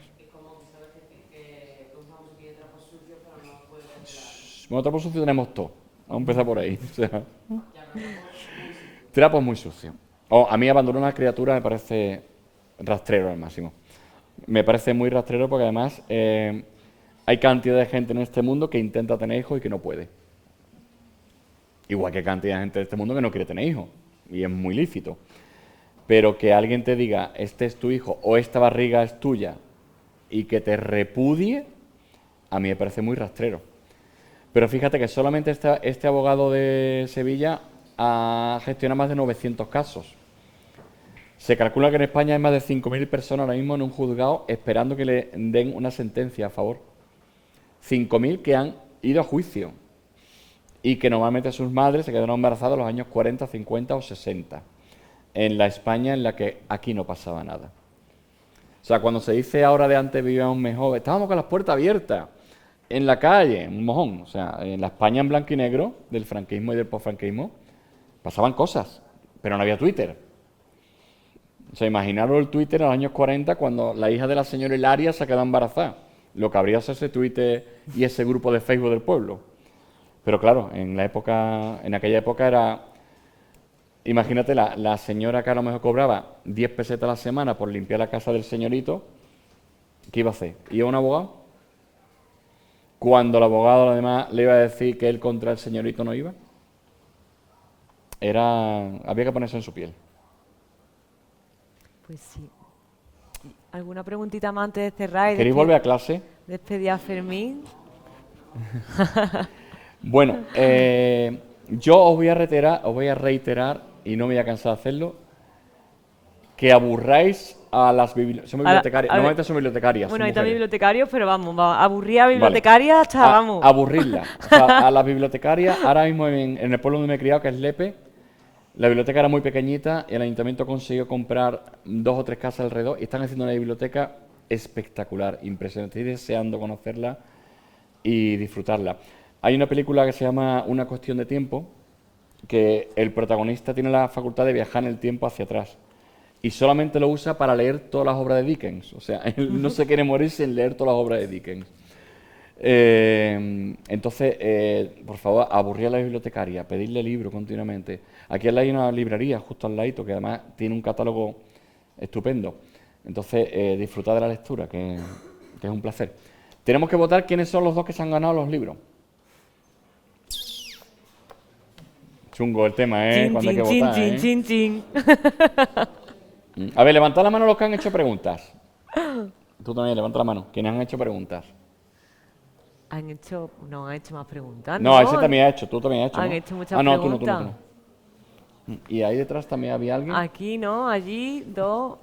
Bueno, trapos sucios tenemos todo. Vamos a empezar por ahí. O sea, trapos muy sucios. A mí abandonar una criatura me parece rastrero al máximo. Me parece muy rastrero porque además hay cantidad de gente en este mundo que intenta tener hijos y que no puede. Igual que cantidad de gente en este mundo que no quiere tener hijos. Y es muy lícito. Pero que alguien te diga, este es tu hijo o esta barriga es tuya y que te repudie, a mí me parece muy rastrero. Pero fíjate que solamente este abogado de Sevilla ha gestionado más de 900 casos. Se calcula que en España hay más de 5.000 personas ahora mismo en un juzgado esperando que le den una sentencia a favor. 5.000 que han ido a juicio y que normalmente sus madres se quedaron embarazadas a los años 40, 50 o 60. En la España en la que aquí no pasaba nada. O sea, cuando se dice ahora de antes vivíamos mejor, estábamos con las puertas abiertas. En la calle, un mojón, o sea, en la España en blanco y negro, del franquismo y del posfranquismo, pasaban cosas, pero no había Twitter. O sea, imaginaros el Twitter en los años 40 cuando la hija de la señora Hilaria se quedó embarazada. Lo que habría sido ese Twitter y ese grupo de Facebook del pueblo. Pero claro, en aquella época era imagínate la señora que a lo mejor cobraba 10 pesetas a la semana por limpiar la casa del señorito, ¿qué iba a hacer? ¿Iba a un abogado? Cuando el abogado además le iba a decir que él contra el señorito no iba. Había que ponerse en su piel. Pues sí. ¿Alguna preguntita más antes de cerrar? Y ¿Queréis volver a clase? despedir a Fermín. Bueno, yo os voy a reiterar, y no me voy a cansar de hacerlo, que aburráis a las son bibliotecarias. Normalmente son bibliotecarias. Bueno, son hay también mujeres. bibliotecarios, pero vamos, aburrir a bibliotecarias hasta, vamos. Aburrirlas. O sea, a las bibliotecarias, ahora mismo en el pueblo donde me he criado, que es Lepe, la biblioteca era muy pequeñita y el ayuntamiento consiguió comprar 2 o 3 casas alrededor y están haciendo una biblioteca espectacular, impresionante. Estoy deseando conocerla y disfrutarla. Hay una película que se llama Una cuestión de tiempo, que el protagonista tiene la facultad de viajar en el tiempo hacia atrás y solamente lo usa para leer todas las obras de Dickens. O sea, él no se quiere morir sin leer todas las obras de Dickens. Entonces, por favor, aburrir a la bibliotecaria, pedirle libros continuamente. Aquí al lado hay una librería, justo al ladito, que además tiene un catálogo estupendo. Entonces, disfrutad de la lectura, que es un placer. Tenemos que votar quiénes son los 2 que se han ganado los libros. Chungo el tema, Chin, cuando hay que chin, votar, chin, chin, chin. A ver, levantad la mano los que han hecho preguntas. Tú también, levanta la mano. ¿Quiénes han hecho preguntas? No han hecho más preguntas. No, ese también ha hecho, tú también has hecho, Han ¿no? hecho muchas no, preguntas. tú no. ¿Y ahí detrás también había alguien? Aquí, ¿no? Allí, 2,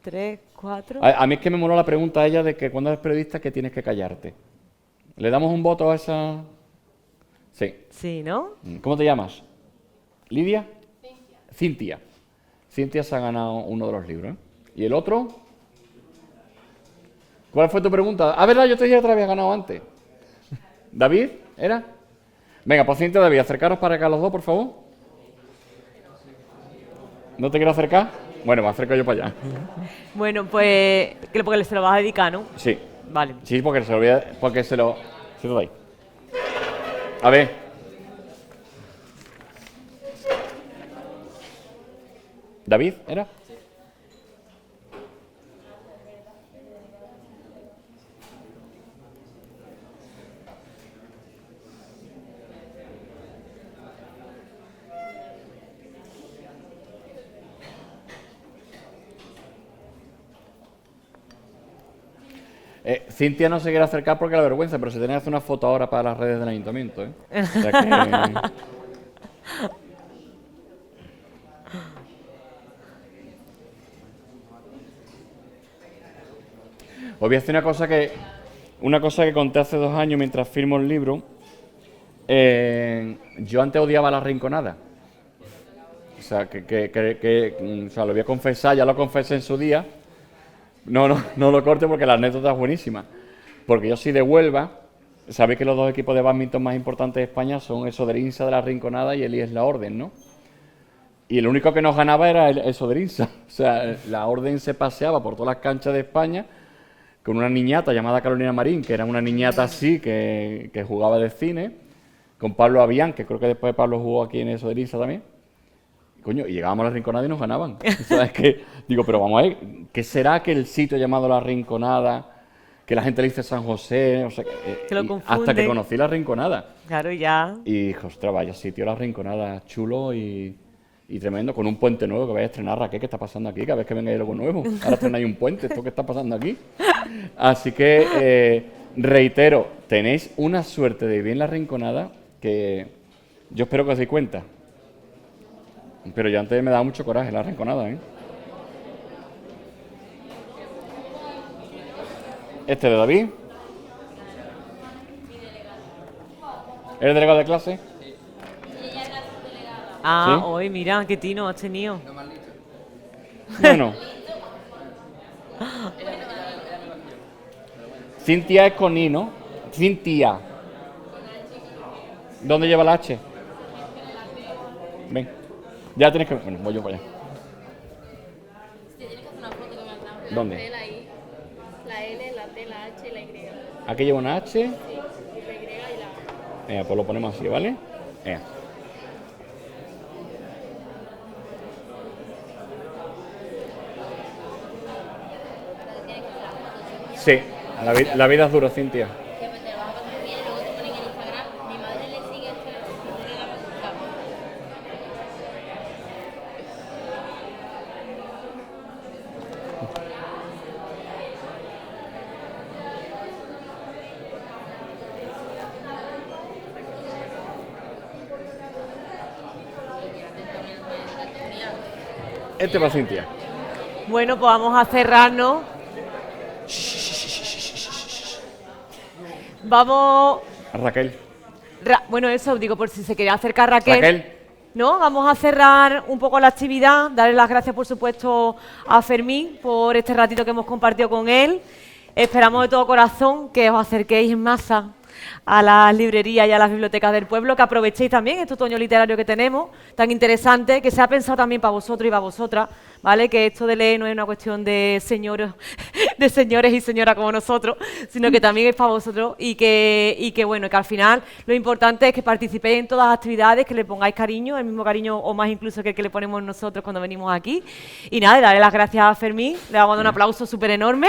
3, 4. A mí es que me moló la pregunta a ella de que cuando eres periodista que tienes que callarte. ¿Le damos un voto a esa...? Sí. Sí, ¿no? ¿Cómo te llamas? ¿Lidia? Cintia. Cintia se ha ganado uno de los libros, ¿eh? ¿Y el otro? ¿Cuál fue tu pregunta? Ah, verdad, yo te dije que te la había ganado antes. ¿David? ¿Era? Venga, pues Cintia, David, acercaros para acá los 2, por favor. ¿No te quiero acercar? Bueno, me acerco yo para allá. Bueno, pues, porque se lo vas a dedicar, ¿no? Sí. Vale. Sí, porque se lo voy a... Porque se lo... Se lo doy. A ver. ¿David? ¿Era? Cintia no se quiere acercar porque la vergüenza, pero se tiene que hacer una foto ahora para las redes del ayuntamiento, ¿eh? O sea que... Os voy a decir una cosa que conté hace 2 años mientras firmo el libro. Yo antes odiaba la Rinconada. O sea, o sea, lo voy a confesar, ya lo confesé en su día. No lo corte porque la anécdota es buenísima. Porque yo soy de Huelva. Sabéis que los 2 equipos de bádminton más importantes de España son el Soderinsa de la Rinconada y el IES La Orden, ¿no? Y el único que nos ganaba era el Soderinsa. O sea, la Orden se paseaba por todas las canchas de España con una niñata llamada Carolina Marín, que era una niñata así, que jugaba de cine, con Pablo Avián, que creo que después Pablo jugó aquí en el Soderinsa también. Coño, y llegábamos a la Rinconada y nos ganaban. O sea, es que, digo, pero vamos a ver, ¿qué será que el sitio llamado La Rinconada, que la gente le dice San José, o sea, Que lo hasta que confunden. conocí La Rinconada? Claro, ya. Y dije, ostras, vaya sitio La Rinconada, chulo y tremendo, con un puente nuevo que vais a estrenar, Raquel, ¿qué está pasando aquí? Cada vez que venga hay algo nuevo, ahora estrenáis un puente, ¿esto qué está pasando aquí? Así que, reitero, tenéis una suerte de vivir en La Rinconada que yo espero que os deis cuenta. Pero ya antes me daba mucho coraje La Rinconada, ¿eh? Este de David. ¿Eres delegado de clase? Ah, ¿Sí? hoy, mira, qué tino has tenido. Bueno. Cintia es con I, ¿no? Cintia. ¿Dónde lleva la H? Ven. Ya tienes que... Bueno, voy yo para allá. Tienes que hacer una foto con el traje. ¿Dónde? La T, la I, la N, la T, la H y la Y. Aquí lleva una H. Sí, y la Y y la A. Pues lo ponemos así, ¿vale? Sí, la vida es dura, Cintia. Que te vas a pasar muy bien y luego te ponen en Instagram. Mi madre le sigue esto y le da me gusta. Este va Cintia. Bueno, pues vamos a cerrarnos. Vamos... Raquel. Bueno, eso, digo, por si se quería acercar Raquel. Raquel. ¿No? Vamos a cerrar un poco la actividad, darle las gracias, por supuesto, a Fermín por este ratito que hemos compartido con él. Esperamos de todo corazón que os acerquéis en masa a las librerías y a las bibliotecas del pueblo, que aprovechéis también este otoño literario que tenemos, tan interesante, que se ha pensado también para vosotros y para vosotras, ¿vale? Que esto de leer no es una cuestión de señores, de señores y señoras como nosotros, sino que también es para vosotros y que bueno, que al final lo importante es que participéis en todas las actividades, que le pongáis cariño, el mismo cariño o más incluso que el que le ponemos nosotros cuando venimos aquí. Y nada, darle las gracias a Fermín, le vamos a dar un aplauso súper enorme.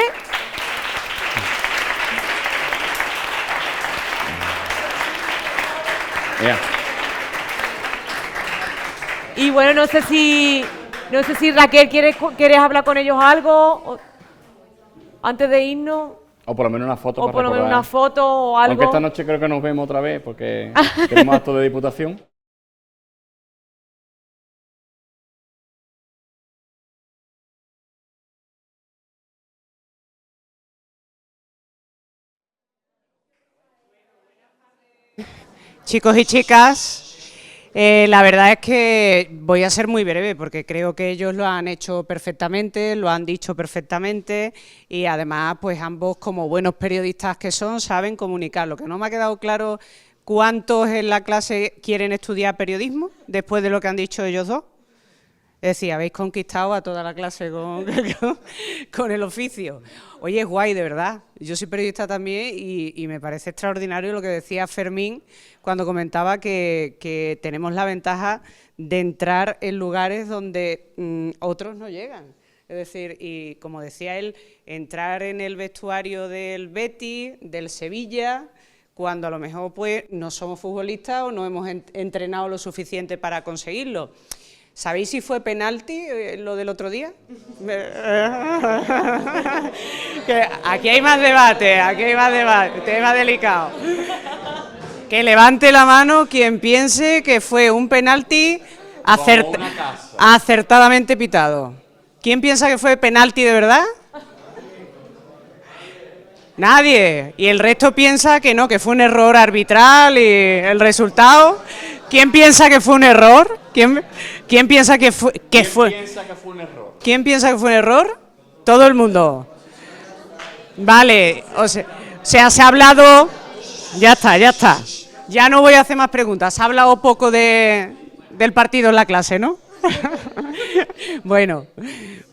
Yeah. Y bueno, no sé si Raquel quieres hablar con ellos algo antes de irnos, O por lo menos una foto. o para por lo menos recordar. una foto o algo. Aunque esta noche creo que nos vemos otra vez porque tenemos acto de diputación. Chicos y chicas, la verdad es que voy a ser muy breve porque creo que ellos lo han hecho perfectamente, lo han dicho perfectamente y además pues ambos como buenos periodistas que son saben comunicar. Lo que no me ha quedado claro, ¿cuántos en la clase quieren estudiar periodismo después de lo que han dicho ellos dos? Es decir, habéis conquistado a toda la clase con el oficio. Oye, es guay, de verdad. Yo soy periodista también y me parece extraordinario lo que decía Fermín cuando comentaba que tenemos la ventaja de entrar en lugares donde otros no llegan. Es decir, y como decía él, entrar en el vestuario del Betis, del Sevilla, cuando a lo mejor pues no somos futbolistas o no hemos entrenado lo suficiente para conseguirlo. ¿Sabéis si fue penalti lo del otro día? Que aquí hay más debate, tema delicado. Que levante la mano quien piense que fue un penalti acertadamente pitado. ¿Quién piensa que fue penalti de verdad? Nadie. Y el resto piensa que no, que fue un error arbitral y el resultado. ¿Quién piensa que fue un error? ¿Quién piensa que fue un error? ¿Quién piensa que fue un error? Todo el mundo. Vale, o sea, se ha hablado. Ya está. Ya no voy a hacer más preguntas. Se ha hablado poco del partido en la clase, ¿no?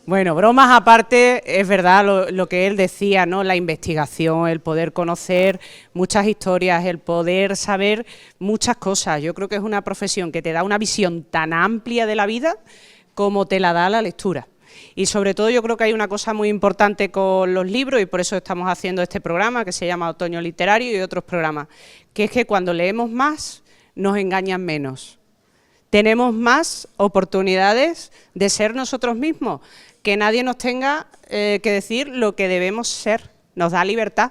Bueno, bromas aparte, es verdad lo que él decía, ¿no? La investigación, el poder conocer muchas historias, el poder saber muchas cosas. Yo creo que es una profesión que te da una visión tan amplia de la vida como te la da la lectura. Y sobre todo yo creo que hay una cosa muy importante con los libros y por eso estamos haciendo este programa que se llama Otoño Literario y otros programas, que es que cuando leemos más nos engañan menos. Tenemos más oportunidades de ser nosotros mismos, que nadie nos tenga que decir lo que debemos ser, nos da libertad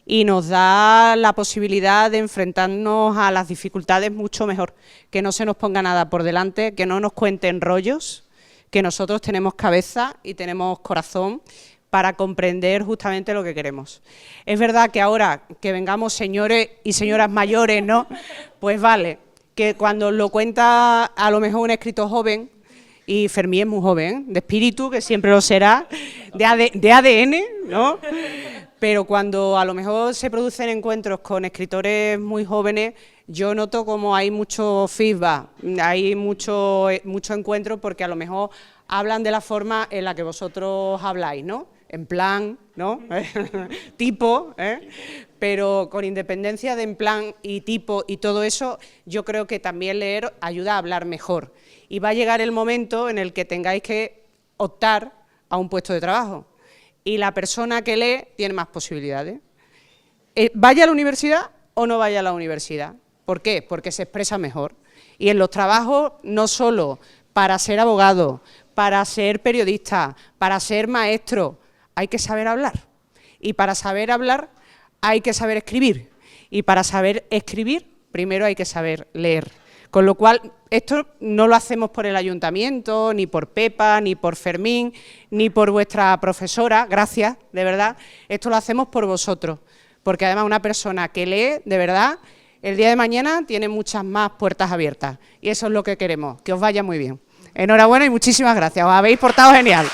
y nos da la posibilidad de enfrentarnos a las dificultades mucho mejor, que no se nos ponga nada por delante, que no nos cuenten rollos, que nosotros tenemos cabeza y tenemos corazón para comprender justamente lo que queremos. Es verdad que ahora que vengamos señores y señoras mayores, ¿no? Pues vale, que cuando lo cuenta a lo mejor un escritor joven, y Fermín es muy joven, de espíritu, que siempre lo será, de ADN, ¿no? Pero cuando a lo mejor se producen encuentros con escritores muy jóvenes, yo noto como hay mucho feedback, hay mucho encuentro, porque a lo mejor hablan de la forma en la que vosotros habláis, ¿no? En plan, ¿no? Tipo, pero con independencia de en plan y tipo y todo eso, yo creo que también leer ayuda a hablar mejor. Y va a llegar el momento en el que tengáis que optar a un puesto de trabajo. y la persona que lee tiene más posibilidades. ¿Vaya a la universidad o no vaya a la universidad? ¿Por qué? Porque se expresa mejor. Y en los trabajos, no solo para ser abogado, para ser periodista, para ser maestro, hay que saber hablar. Y para saber hablar hay que saber escribir. Y para saber escribir, primero hay que saber leer. Con lo cual, esto no lo hacemos por el ayuntamiento, ni por Pepa, ni por Fermín, ni por vuestra profesora, gracias, de verdad. Esto lo hacemos por vosotros, porque además una persona que lee, de verdad, el día de mañana tiene muchas más puertas abiertas. Y eso es lo que queremos, que os vaya muy bien. Enhorabuena y muchísimas gracias, os habéis portado genial.